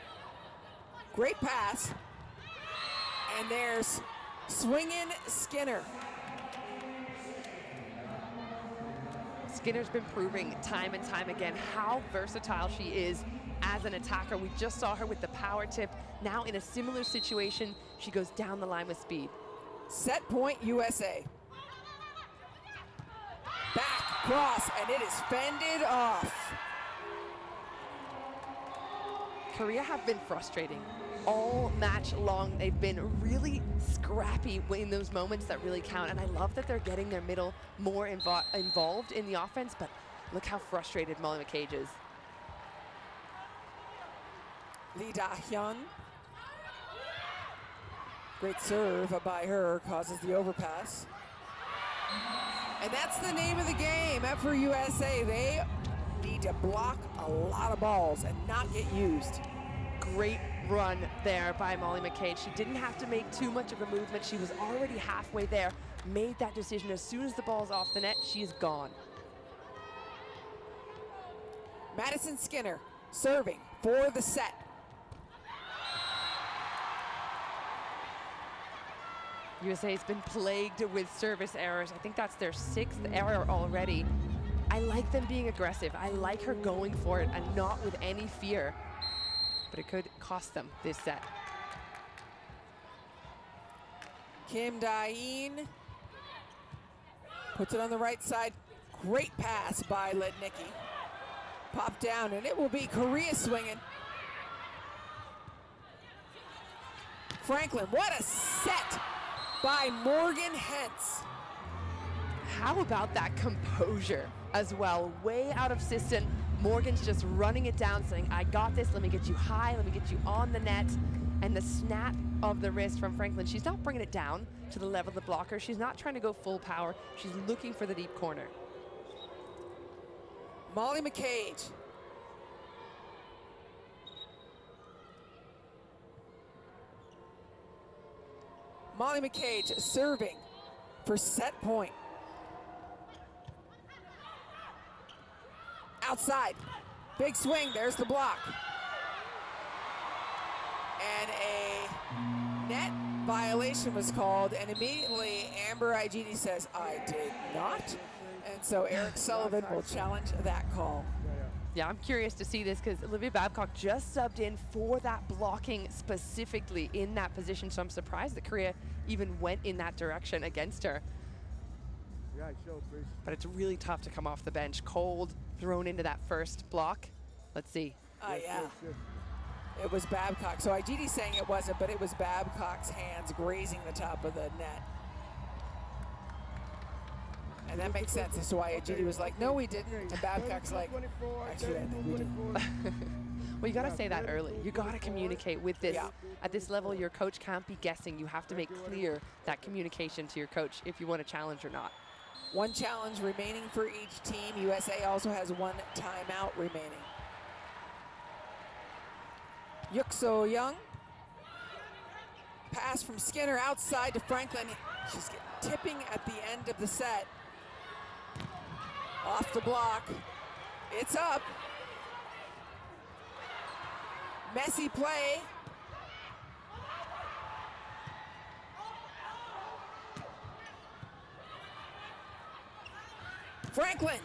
Great pass. And there's swinging Skinner. Skinner's been proving time and time again how versatile she is as an attacker. We just saw her with the power tip. Now in a similar situation, she goes down the line with speed. Set point USA. Back cross, and it is fended off. Korea have been frustrating all match long. They've been really scrappy in those moments that really count, and I love that they're getting their middle more involved in the offense, but look how frustrated Molly McCage is. Lee Da-hyun. Great serve by her, causes the overpass. And that's the name of the game for USA. They need to block a lot of balls and not get used. Great run there by Molly McCage. She didn't have to make too much of a movement. She was already halfway there, made that decision. As soon as the ball's off the net, she is gone. Madison Skinner serving for the set. USA's been plagued with service errors. I think that's their 6th error already. I like them being aggressive. I like her going for it and not with any fear. But it could cost them this set. Kim Da-in puts it on the right side. Great pass by Lednicki. Pop down, and it will be Korea swinging. Franklin, what a set by Morgan Hentz. How about that composure as well? Way out of system. Morgan's just running it down, saying, I got this, let me get you high, let me get you on the net. And the snap of the wrist from Franklin, she's not bringing it down to the level of the blocker. She's not trying to go full power. She's looking for the deep corner. Molly McCage. Molly McCage serving for set point. Outside, big swing, there's the block. And a net violation was called, and immediately Amber Igidi says, I did not. And so Eric Sullivan will challenge that call. Yeah, I'm curious to see this because Olivia Babcock just subbed in for that blocking specifically in that position. So I'm surprised that Korea even went in that direction against her. Yeah, sure, please. But it's really tough to come off the bench cold, thrown into that first block. Let's see. Yeah. It was Babcock. So Igidi's saying it wasn't, but it was Babcock's hands grazing the top of the net. And that makes sense as to why Igidi was like, no, we didn't. And Babcock's like, actually, I think we did. Well, you got to say that early. You got to communicate with this. Yeah. At this level, your coach can't be guessing. You have to make clear that communication to your coach if you want to challenge or not. One challenge remaining for each team. USA also has one timeout remaining. Yuk-So Young. Pass from Skinner outside to Franklin. She's tipping at the end of the set. Off the block. It's up. Messy play. Franklin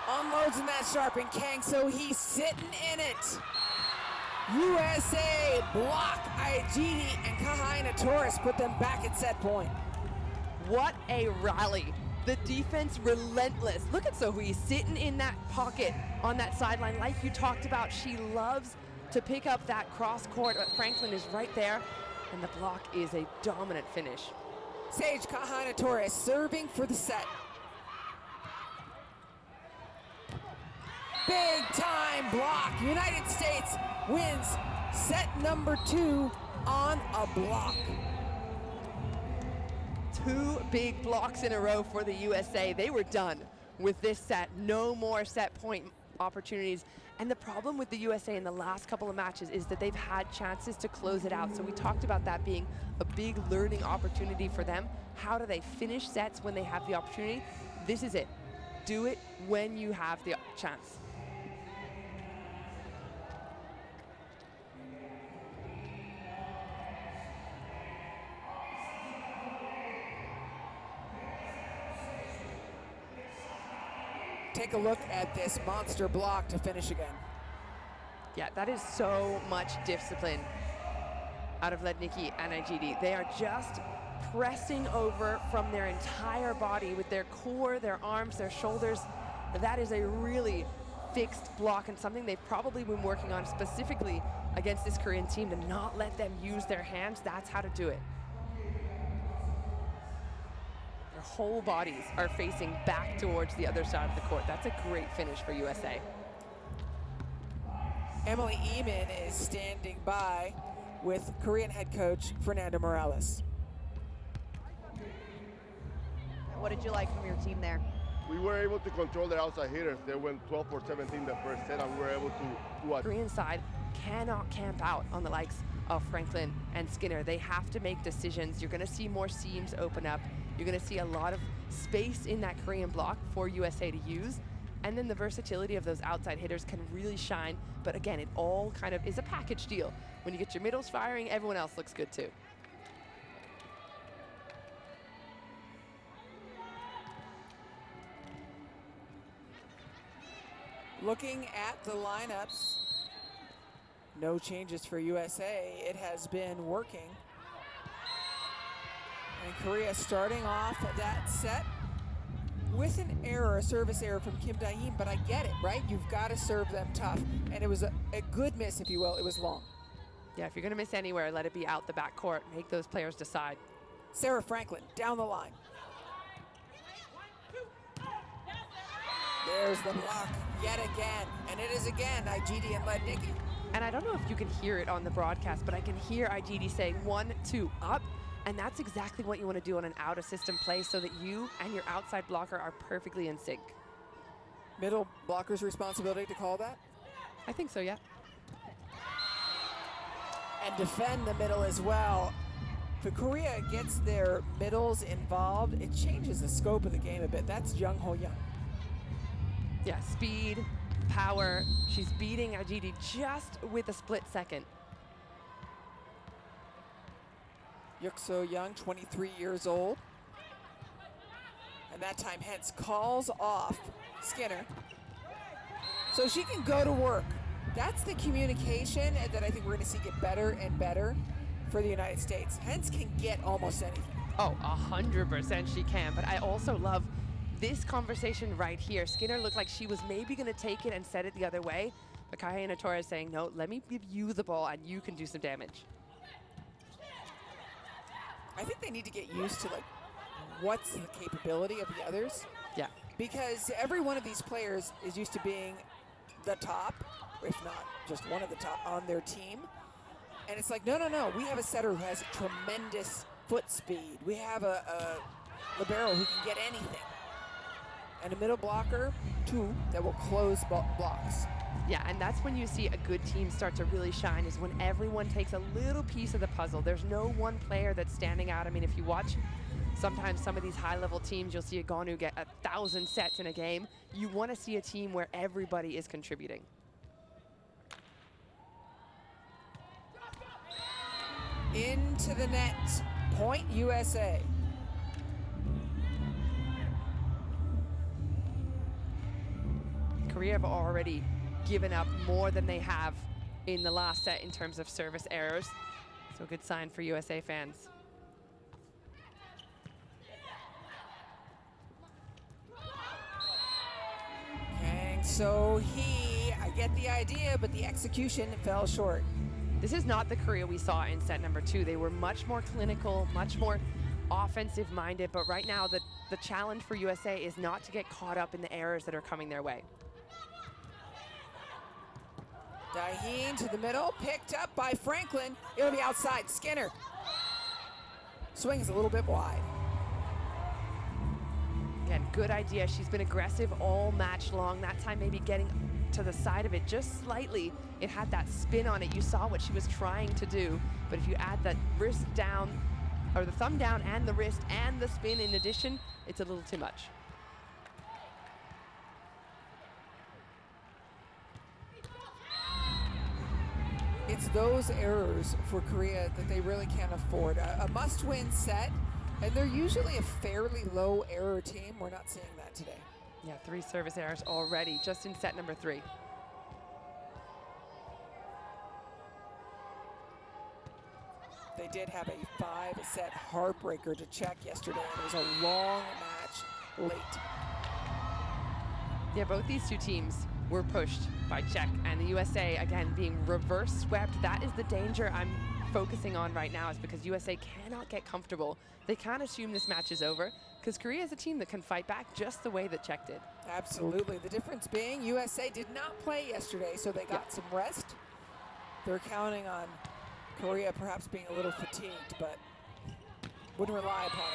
unloads in that sharp and Kang, so he's sitting in it. USA block. Igidi and Kahaina Torres put them back at set point. What a rally. The defense relentless. Look at Sohui sitting in that pocket on that sideline like you talked about. She loves to pick up that cross court, but Franklin is right there, and the block is a dominant finish. Sage Kahaina Torres serving for the set. Big time block. United States wins set number 2 on a block. 2 big blocks in a row for the USA. They were done with this set. No more set point opportunities. And the problem with the USA in the last couple of matches is that they've had chances to close it out. So we talked about that being a big learning opportunity for them. How do they finish sets when they have the opportunity? This is it. Do it when you have the chance. Take a look at this monster block to finish again. Yeah, that is so much discipline out of Lednicki and Igidi. They are just pressing over from their entire body with their core, their arms, their shoulders. That is a really fixed block and something they've probably been working on specifically against this Korean team to not let them use their hands. That's how to do it. Their whole bodies are facing back towards the other side of the court. That's a great finish for USA. Emily Eamon is standing by with Korean head coach Fernando Morales. What did you like from your team there? We were able to control their outside hitters. They went 12 for 17 the first set, and we were able to Korean side cannot camp out on the likes of Franklin and Skinner. They have to make decisions. You're going to see more seams open up. You're going to see a lot of space in that Korean block for USA to use. And then the versatility of those outside hitters can really shine. But again, it all kind of is a package deal. When you get your middles firing, everyone else looks good too. Looking at the lineups, no changes for USA. It has been working. And Korea starting off that set with an error, a service error from Kim Dae-in, but I get it, right? You've got to serve them tough. And it was a good miss, if you will. It was long. Yeah, if you're going to miss anywhere, let it be out the backcourt. Make those players decide. Sarah Franklin down the line. There's the block yet again. And it is again Igidi and Lednicki. And I don't know if you can hear it on the broadcast, but I can hear Igidi saying 1, 2, up. And that's exactly what you want to do on an out-of-system play so that you and your outside blocker are perfectly in sync. Middle blocker's responsibility to call that? I think so, yeah. And defend the middle as well. If Korea gets their middles involved, it changes the scope of the game a bit. That's Jung Ho-young. Yeah, speed, power. She's beating Ajiti just with a split second. Yuk So-young, 23 years old. And that time Hentz calls off Skinner. So she can go to work. That's the communication that I think we're going to see get better and better for the United States. Hentz can get almost anything. Oh, 100% she can. But I also love this conversation right here. Skinner looked like she was maybe going to take it and set it the other way. But Kahena Torres is saying, no, let me give you the ball and you can do some damage. I think they need to get used to, like, what's the capability of the others. Yeah. Because every one of these players is used to being the top, if not just one of the top on their team. And it's like, no, no, no. We have a setter who has tremendous foot speed. We have a libero who can get anything. And a middle blocker, too, that will close blocks. Yeah, and that's when you see a good team start to really shine, is when everyone takes a little piece of the puzzle. There's no one player that's standing out. I mean, if you watch sometimes some of these high-level teams, you'll see a Gonu get 1,000 sets in a game. You want to see a team where everybody is contributing. Into the net. Point USA. Korea have already given up more than they have in the last set in terms of service errors. So a good sign for USA fans. Kang So-hee, I get the idea, but the execution fell short. This is not the Korea we saw in set number 2. They were much more clinical, much more offensive-minded, but right now the challenge for USA is not to get caught up in the errors that are coming their way. Daheen to the middle, picked up by Franklin. It'll be outside. Skinner. Swings a little bit wide. Again, good idea. She's been aggressive all match long. That time maybe getting to the side of it just slightly. It had that spin on it. You saw what she was trying to do. But if you add that wrist down, or the thumb down and the wrist and the spin in addition, it's a little too much. It's those errors for Korea that they really can't afford. A must-win set, and they're usually a fairly low error team. We're not seeing that today. Yeah, 3 service errors already, just in set number 3. They did have a 5-set heartbreaker to check yesterday, and it was a long match late. Yeah, both these two teams were pushed by Czech, and the USA, again, being reverse swept. That is the danger I'm focusing on right now, is because USA cannot get comfortable. They can't assume this match is over, because Korea is a team that can fight back just the way that Czech did. Absolutely. The difference being USA did not play yesterday, so they got some rest. They're counting on Korea perhaps being a little fatigued, but wouldn't rely upon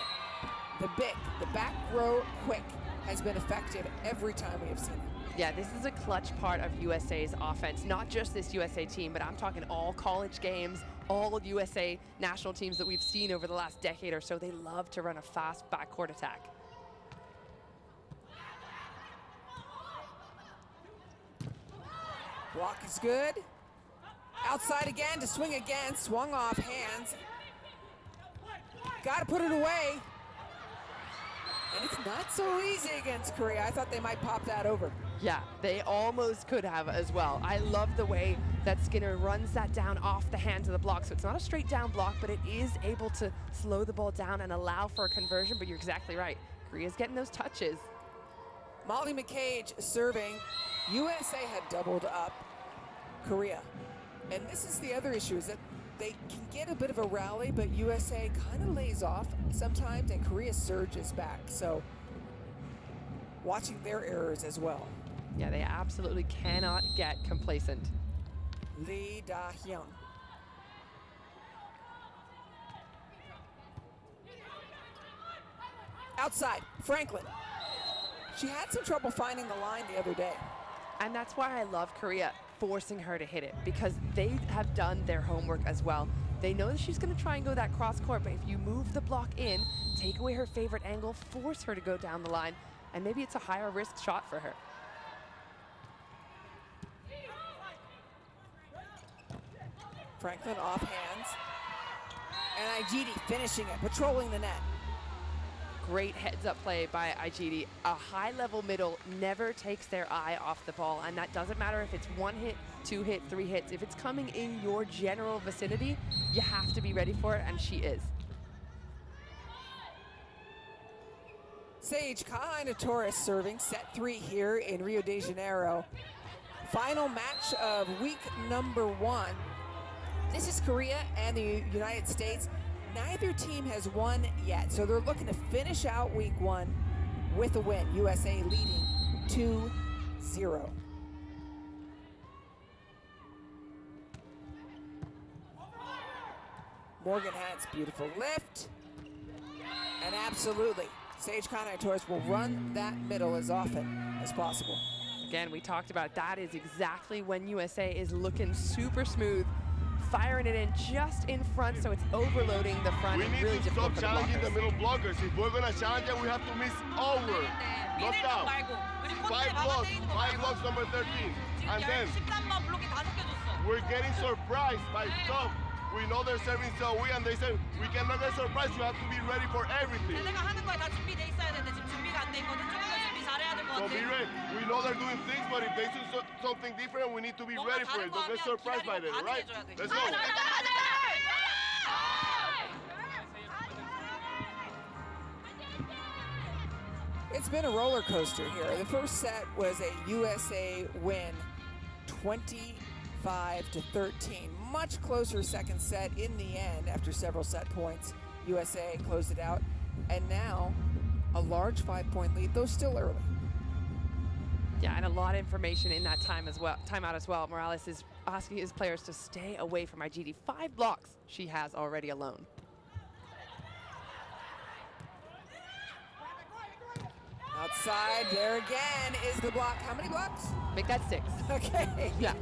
it. The back row quick has been effective every time we have seen it. Yeah, this is a clutch part of USA's offense, not just this USA team, but I'm talking all college games, all USA national teams that we've seen over the last decade or so. They love to run a fast backcourt attack. Block is good. Outside again to swing again, swung off hands. Got to put it away. And it's not so easy against Korea. I thought they might pop that over. Yeah, they almost could have as well. I love the way that Skinner runs that down off the hands of the block. So it's not a straight down block, but it is able to slow the ball down and allow for a conversion. But you're exactly right. Korea's getting those touches. Molly McCage serving. USA had doubled up Korea. And this is the other issue, is that they can get a bit of a rally, but USA kind of lays off sometimes, and Korea surges back. So watching their errors as well. Yeah, they absolutely cannot get complacent. Lee Da-hyun. Outside, Franklin. She had some trouble finding the line the other day. And that's why I love Korea forcing her to hit it, because they have done their homework as well. They know that she's going to try and go that cross court, but if you move the block in, take away her favorite angle, force her to go down the line, and maybe it's a higher risk shot for her. Franklin off hands. And Igidi finishing it, patrolling the net. Great heads-up play by Igidi. A high-level middle never takes their eye off the ball, and that doesn't matter if it's 1 hit, 2 hit, 3 hits. If it's coming in your general vicinity, you have to be ready for it, and she is. Sage Kahaina-Torres serving, set 3 here in Rio de Janeiro. Final match of week number 1. This is Korea and the United States. Neither team has won yet, so they're looking to finish out week 1 with a win. USA leading 2-0. Morgan Hann's beautiful lift. And absolutely, Sage Kahaina-Torres will run that middle as often as possible. Again, we talked about that is exactly when USA is looking super smooth, firing it in just in front, so it's overloading the front. We need really to difficult stop for the challenging the blockers. middle blockers. If we're going to challenge it, we have to miss over, not down. 5 blocks, number 13. And then we're getting surprised by stuff. We know they're serving so we, and they say, we cannot get surprised, you have to be ready for everything. So be ready. We know they're doing things, but if they do something different, we need to be ready for it. Don't get surprised by them, right? Let's go. It's been a roller coaster here. The first set was a USA win, 25-13. Much closer second set in the end after several set points. USA closed it out. And now a large 5-point lead, though still early. Yeah, and a lot of information in that timeout as well. Morales is asking his players to stay away from Igidi. 5 blocks she has already alone. Outside, there again is the block. How many blocks? Make that 6. Okay. Yeah,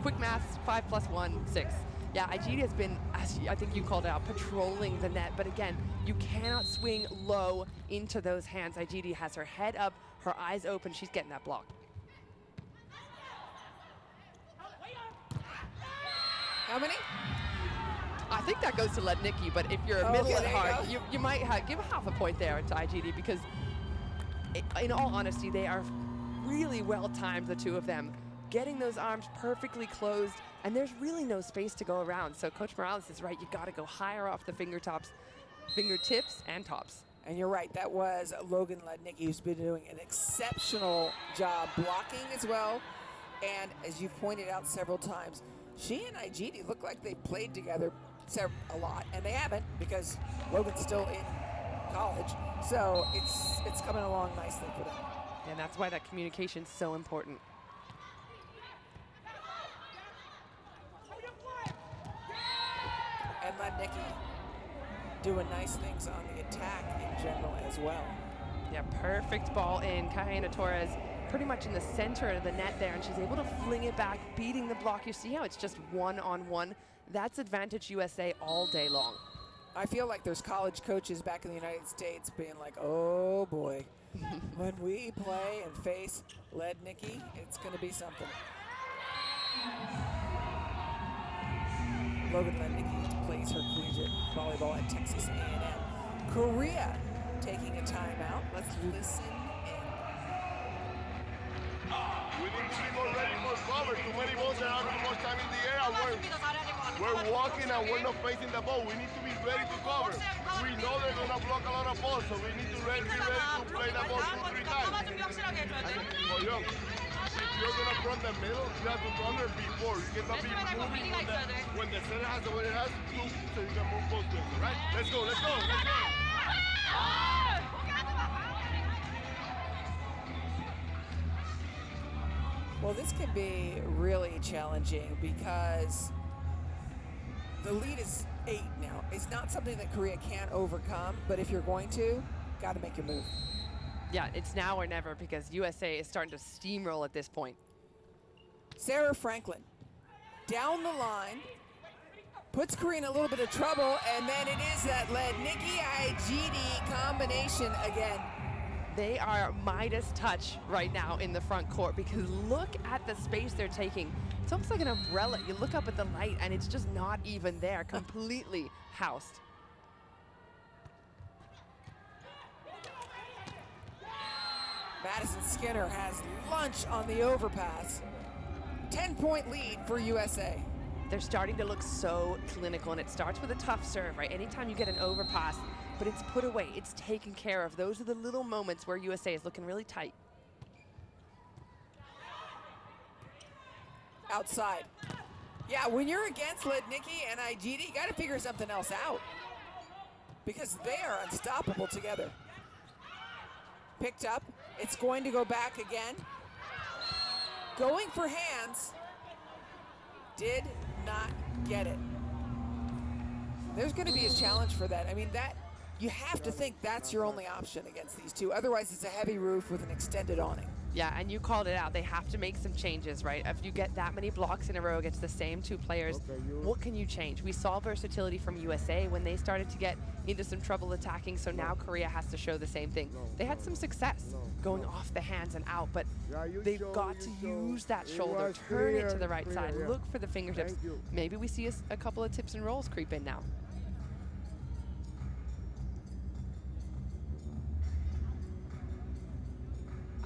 quick maths, 5 + 1, 6. Yeah, Igidi has been, as I think you called it out, patrolling the net. But again, you cannot swing low into those hands. Igidi has her head up, her eyes open. She's getting that block. How many? I think that goes to Lednicki, but if you're middle and hard, you might give half a point there to Igidi, because in all honesty, they are really well timed, the two of them, getting those arms perfectly closed, and there's really no space to go around. So Coach Morales is right, you gotta go higher off the fingertips and tops. And you're right, that was Logan Lednicki, who's been doing an exceptional job blocking as well. And as you've pointed out several times, she and Igidi look like they've played together a lot, and they haven't, because Logan's still in college. So it's coming along nicely for them. And that's why that communication's so important. And Lednicki doing nice things on the attack in general as well. Yeah, perfect ball in. Kahaina-Torres pretty much in the center of the net there, and she's able to fling it back, beating the block. You see how it's just 1-on-1. That's advantage USA all day long. I feel like there's college coaches back in the United States being like, oh boy, when we play and face Lednicki, it's going to be something. Logan Lednicki plays her collegiate volleyball at Texas A&M. Korea taking a timeout. Let's listen in. We need to be more ready for cover. Too many balls are out too much time in the air. We're walking and we're not facing the ball. We need to be ready to cover. We know they're going to block a lot of balls, so we need to be ready to play the ball 2-3 times. If you're going to front the middle, you have to front her before. You cannot be moving when the center has what it has to do, so you can move both ways, right? Let's go, let's go, let's go. Well, this can be really challenging because the lead is 8 now. It's not something that Korea can't overcome, but if you're going to, got to make your move. Yeah, it's now or never because USA is starting to steamroll at this point. Sarah Franklin down the line, puts Korea in a little bit of trouble, and then it is that Lednicki Igidi combination again. They are Midas touch right now in the front court because look at the space they're taking. It's almost like an umbrella. You look up at the light and it's just not even there, completely housed. Madison Skinner has lunch on the overpass. 10-point lead for USA. They're starting to look so clinical, and it starts with a tough serve, right? Anytime you get an overpass, but it's put away, it's taken care of. Those are the little moments where USA is looking really tight. Outside. Yeah, when you're against Lednicki and Igidi, you got to figure something else out because they are unstoppable together. Picked up. It's going to go back again. Going for hands. Did not get it. There's going to be a challenge for that. I mean, that you have to think that's your only option against these two. Otherwise, it's a heavy roof with an extended awning. Yeah, and you called it out. They have to make some changes, right? If you get that many blocks in a row against the same two players, what can you change? We saw versatility from USA when they started to get into some trouble attacking, so now Korea has to show the same thing. They had some success going off the hands and out, but they've got to use that shoulder, turn it to the right side, look for the fingertips. Maybe we see a couple of tips and rolls creep in now.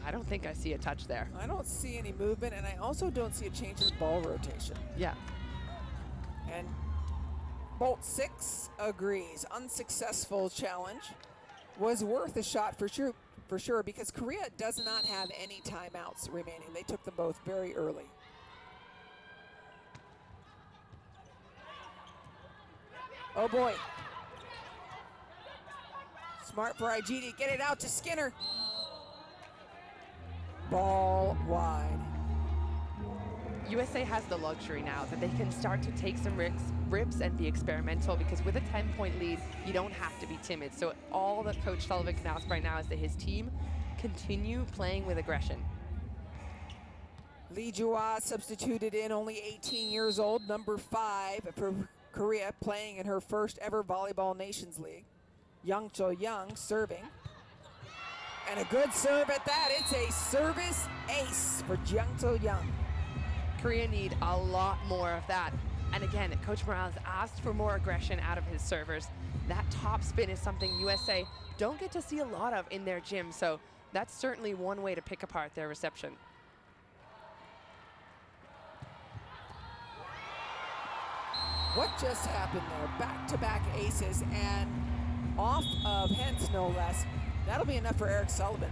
I don't think I see a touch there. I don't see any movement, and I also don't see a change in ball rotation. Yeah. And Bolt 6 agrees. Unsuccessful challenge was worth a shot for sure because Korea does not have any timeouts remaining. They took them both very early. Oh boy. Smart for Igidi. Get it out to Skinner. Ball wide. USA has the luxury now that they can start to take some rips and be experimental because with a 10-point lead, you don't have to be timid. So all that Coach Sullivan can ask right now is that his team continue playing with aggression. Lee Jua substituted in, only 18 years old, number 5 for Korea, playing in her first ever Volleyball Nations League. Young Cho Young serving. And a good serve at that. It's a service ace for Jung So Young. Korea need a lot more of that. And again, Coach Morales asked for more aggression out of his servers. That top spin is something USA don't get to see a lot of in their gym. So that's certainly one way to pick apart their reception. What just happened there? Back-to-back aces and off of Hens, no less. That'll be enough for Eric Sullivan.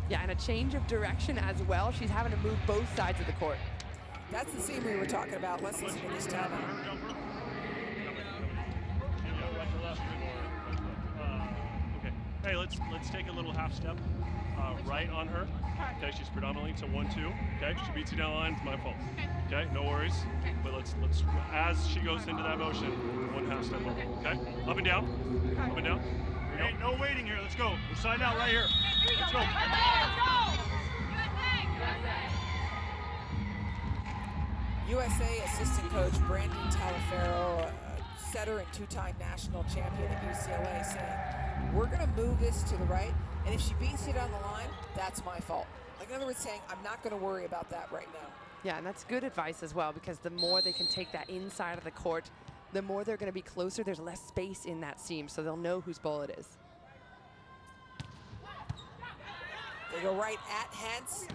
Yeah, and a change of direction as well. She's having to move both sides of the court. That's the scene we were talking about. Let's listen to this timeout. Okay. Hey, let's take a little half step right on her. Okay, she's predominantly to 1-2. Okay, she beats you down the line. It's my fault. Okay, no worries. But let's as she goes into that motion, one half step over. Okay, up and down, up and down. Hey, no waiting here. Let's go. We're signed out right here. Let's go. USA assistant coach Brandon Talafero, setter and two-time national champion at UCLA, saying, we're going to move this to the right, and if she beats it on the line, that's my fault. Like, in other words, saying, I'm not going to worry about that right now. Yeah, and that's good advice as well, because the more they can take that inside of the court, the more they're going to be closer. There's less space in that seam, so they'll know whose ball it is. They go right at Hens.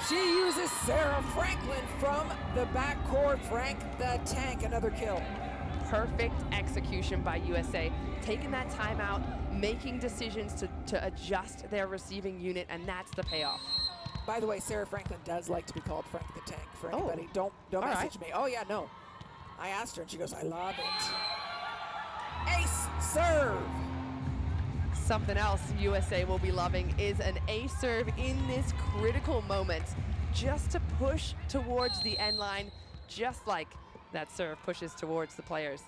She uses Sarah Franklin from the backcourt. Frank the Tank, another kill. Perfect execution by USA. Taking that timeout, making decisions to adjust their receiving unit, and that's the payoff. By the way, Sarah Franklin does like to be called Frank the Tank. For anybody, don't message me. Oh yeah, no. I asked her and she goes, I love it. Ace serve. Something else USA will be loving is an ace serve in this critical moment, just to push towards the end line, just like that serve pushes towards the players.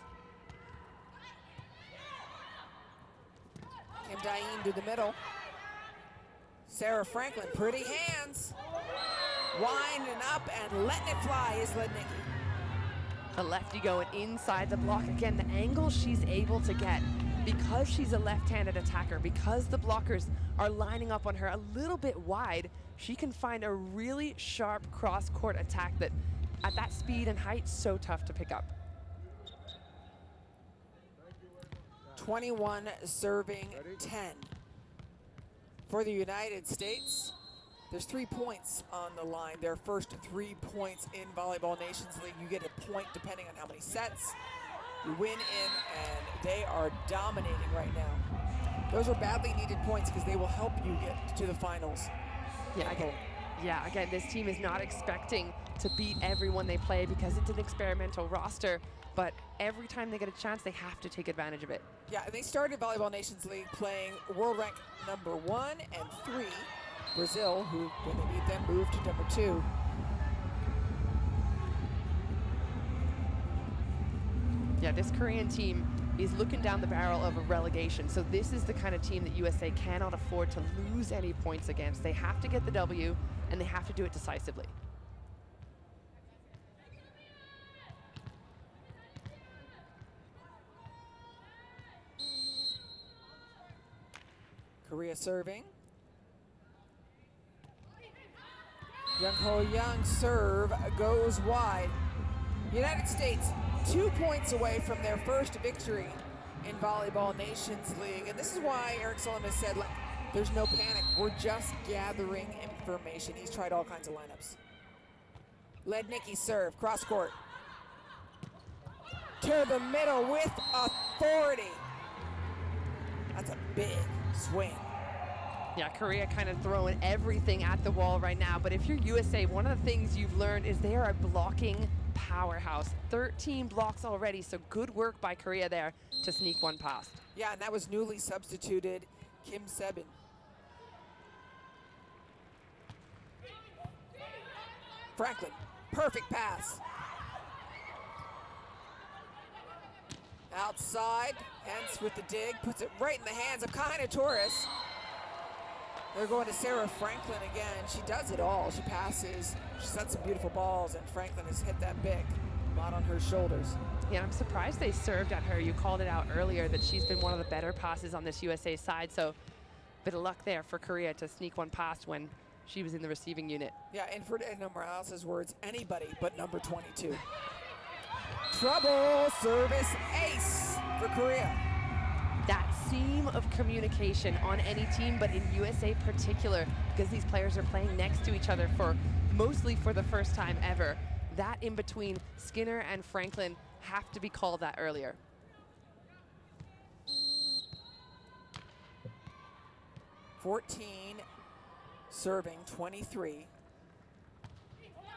Kim Dain to the middle. Sarah Franklin, pretty hands. Winding up and letting it fly is Lednicki. The lefty going inside the block. Again, the angle she's able to get because she's a left-handed attacker, because the blockers are lining up on her a little bit wide, she can find a really sharp cross-court attack that, at that speed and height, so tough to pick up. 21 serving 10. For the United States, there's 3 points on the line. Their first 3 points in Volleyball Nations League. You get a point depending on how many sets you win in, and they are dominating right now. Those are badly needed points because they will help you get to the finals. Again, this team is not expecting to beat everyone they play because it's an experimental roster, but every time they get a chance, they have to take advantage of it. Yeah, and they started Volleyball Nations League playing world rank number 1 and 3. Brazil, who, when they beat them, moved to number 2. Yeah, this Korean team is looking down the barrel of a relegation. So this is the kind of team that USA cannot afford to lose any points against. They have to get the W, and they have to do it decisively. Korea serving. Young Ho Young serve goes wide. United States 2 points away from their first victory in Volleyball Nations League. And this is why Eric Sullivan has said, like, there's no panic. We're just gathering information. He's tried all kinds of lineups. Lednicki serve, cross court. To the middle with authority. That's a big swing. Yeah, Korea kind of throwing everything at the wall right now. But if you're USA, one of the things you've learned is they are a blocking powerhouse. 13 blocks already, so good work by Korea there to sneak one past. Yeah, and that was newly substituted Kim Sebin. Franklin, perfect pass. Outside, Hence with the dig, puts it right in the hands of Kaina Torres. They're going to Sarah Franklin again. She does it all. She passes, she sets some beautiful balls, and Franklin has hit that big. A lot on her shoulders. Yeah, I'm surprised they served at her. You called it out earlier that she's been one of the better passes on this USA side, so bit of luck there for Korea to sneak one past when she was in the receiving unit. Yeah, and for Edna Morales' words, anybody but number 22. Trouble, service, ace for Korea. That seam of communication on any team, but in USA particular, because these players are playing next to each other for mostly for the first time ever. That in between Skinner and Franklin have to be called that earlier. Serving 23.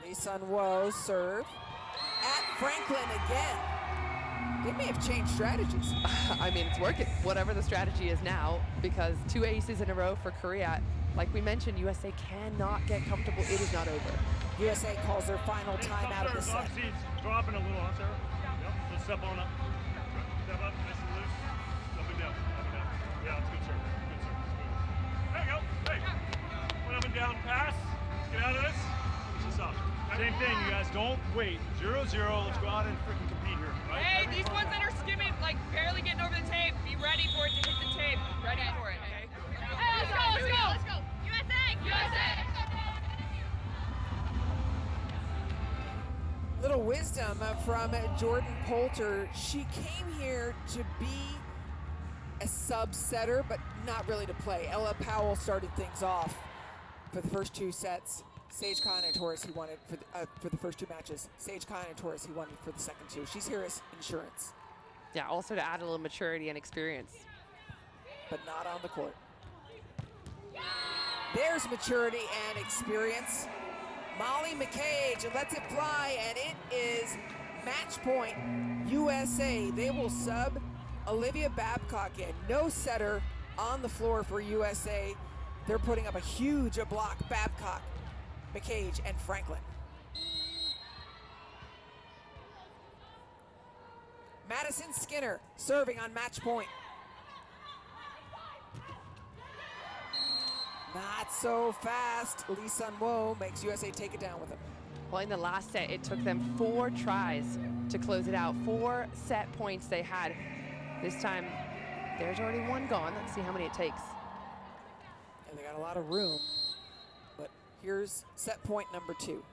Lee Sun-Wo serve at Franklin again. They may have changed strategies. I mean, it's working, whatever the strategy is now, because 2 aces in a row for Korea. Like we mentioned, USA cannot get comfortable. It is not over. USA calls their final timeout of the set. Dropping a little, huh, Sarah? Yep, so step on up. Step up, nice and loose. Up and down, up and down. Yeah, that's good, sir. Good, sir. Good. There you go. Hey. One up and down pass. Let's get out of this. Push this off. Same thing, you guys. Don't wait. 0-0. Let's go out and freaking compete here. Right? Hey, these ones that are skimming, like barely getting over the tape, be ready for it to hit the tape. Ready for it, okay? Hey, let's go, let's go, let's go. USA! USA! Little wisdom from Jordan Poulter. She came here to be a sub-setter, but not really to play. Ella Powell started things off for the first 2 sets. Sage Kaina Torres he wanted for the first 2 matches. Sage Kaina Torres he wanted for the second 2. She's here as insurance. Yeah, also to add a little maturity and experience. But not on the court. There's maturity and experience. Molly McCage lets it fly, and it is match point USA. They will sub Olivia Babcock in. No setter on the floor for USA. They're putting up a huge block. Babcock, McCage, and Franklin. Madison Skinner serving on match point. Not so fast. Lee Sun-woo makes USA take it down with him. Well, in the last set, it took them 4 tries to close it out. 4 set points they had. This time, there's already 1 gone. Let's see how many it takes. And they got a lot of room. But here's set point number 2.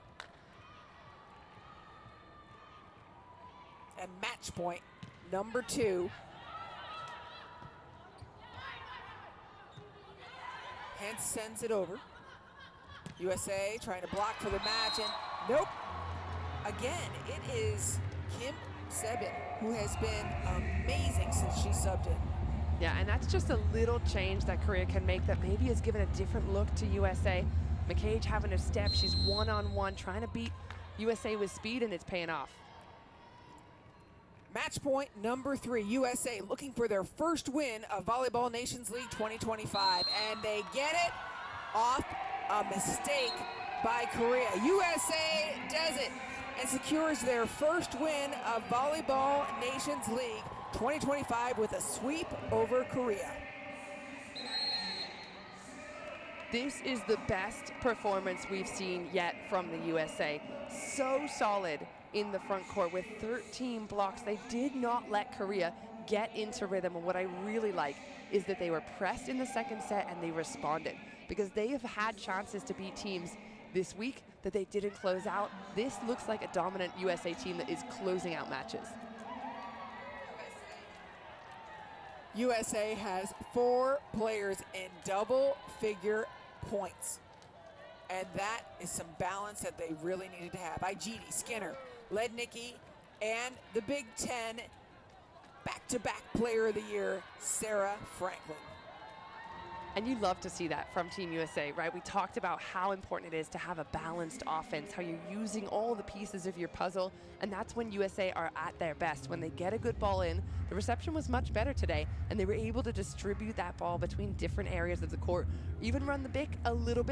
And match point number 2. Hence sends it over. USA trying to block for the match, and nope. Again, it is Kim Sebin, who has been amazing since she subbed in. Yeah, and that's just a little change that Korea can make that maybe has given a different look to USA. McCage having a step, she's one-on-one, trying to beat USA with speed, and it's paying off. Match point number 3, USA looking for their first win of Volleyball Nations League 2025, and they get it off a mistake by Korea. USA does it and secures their first win of Volleyball Nations League 2025 with a sweep over Korea. This is the best performance we've seen yet from the USA. So solid in the front court with 13 blocks. They did not let Korea get into rhythm, and what I really like is that they were pressed in the second set and they responded, because they have had chances to beat teams this week that they didn't close out. This looks like a dominant USA team that is closing out matches. USA has 4 players in double-figure points, and that is some balance that they really needed to have. Igidi, Skinner, Lednicki, and the Big Ten back-to-back Player of the Year, Sarah Franklin. And you love to see that from Team USA, right? We talked about how important it is to have a balanced offense, how you're using all the pieces of your puzzle, and that's when USA are at their best. When they get a good ball in, the reception was much better today, and they were able to distribute that ball between different areas of the court, even run the BIC a little bit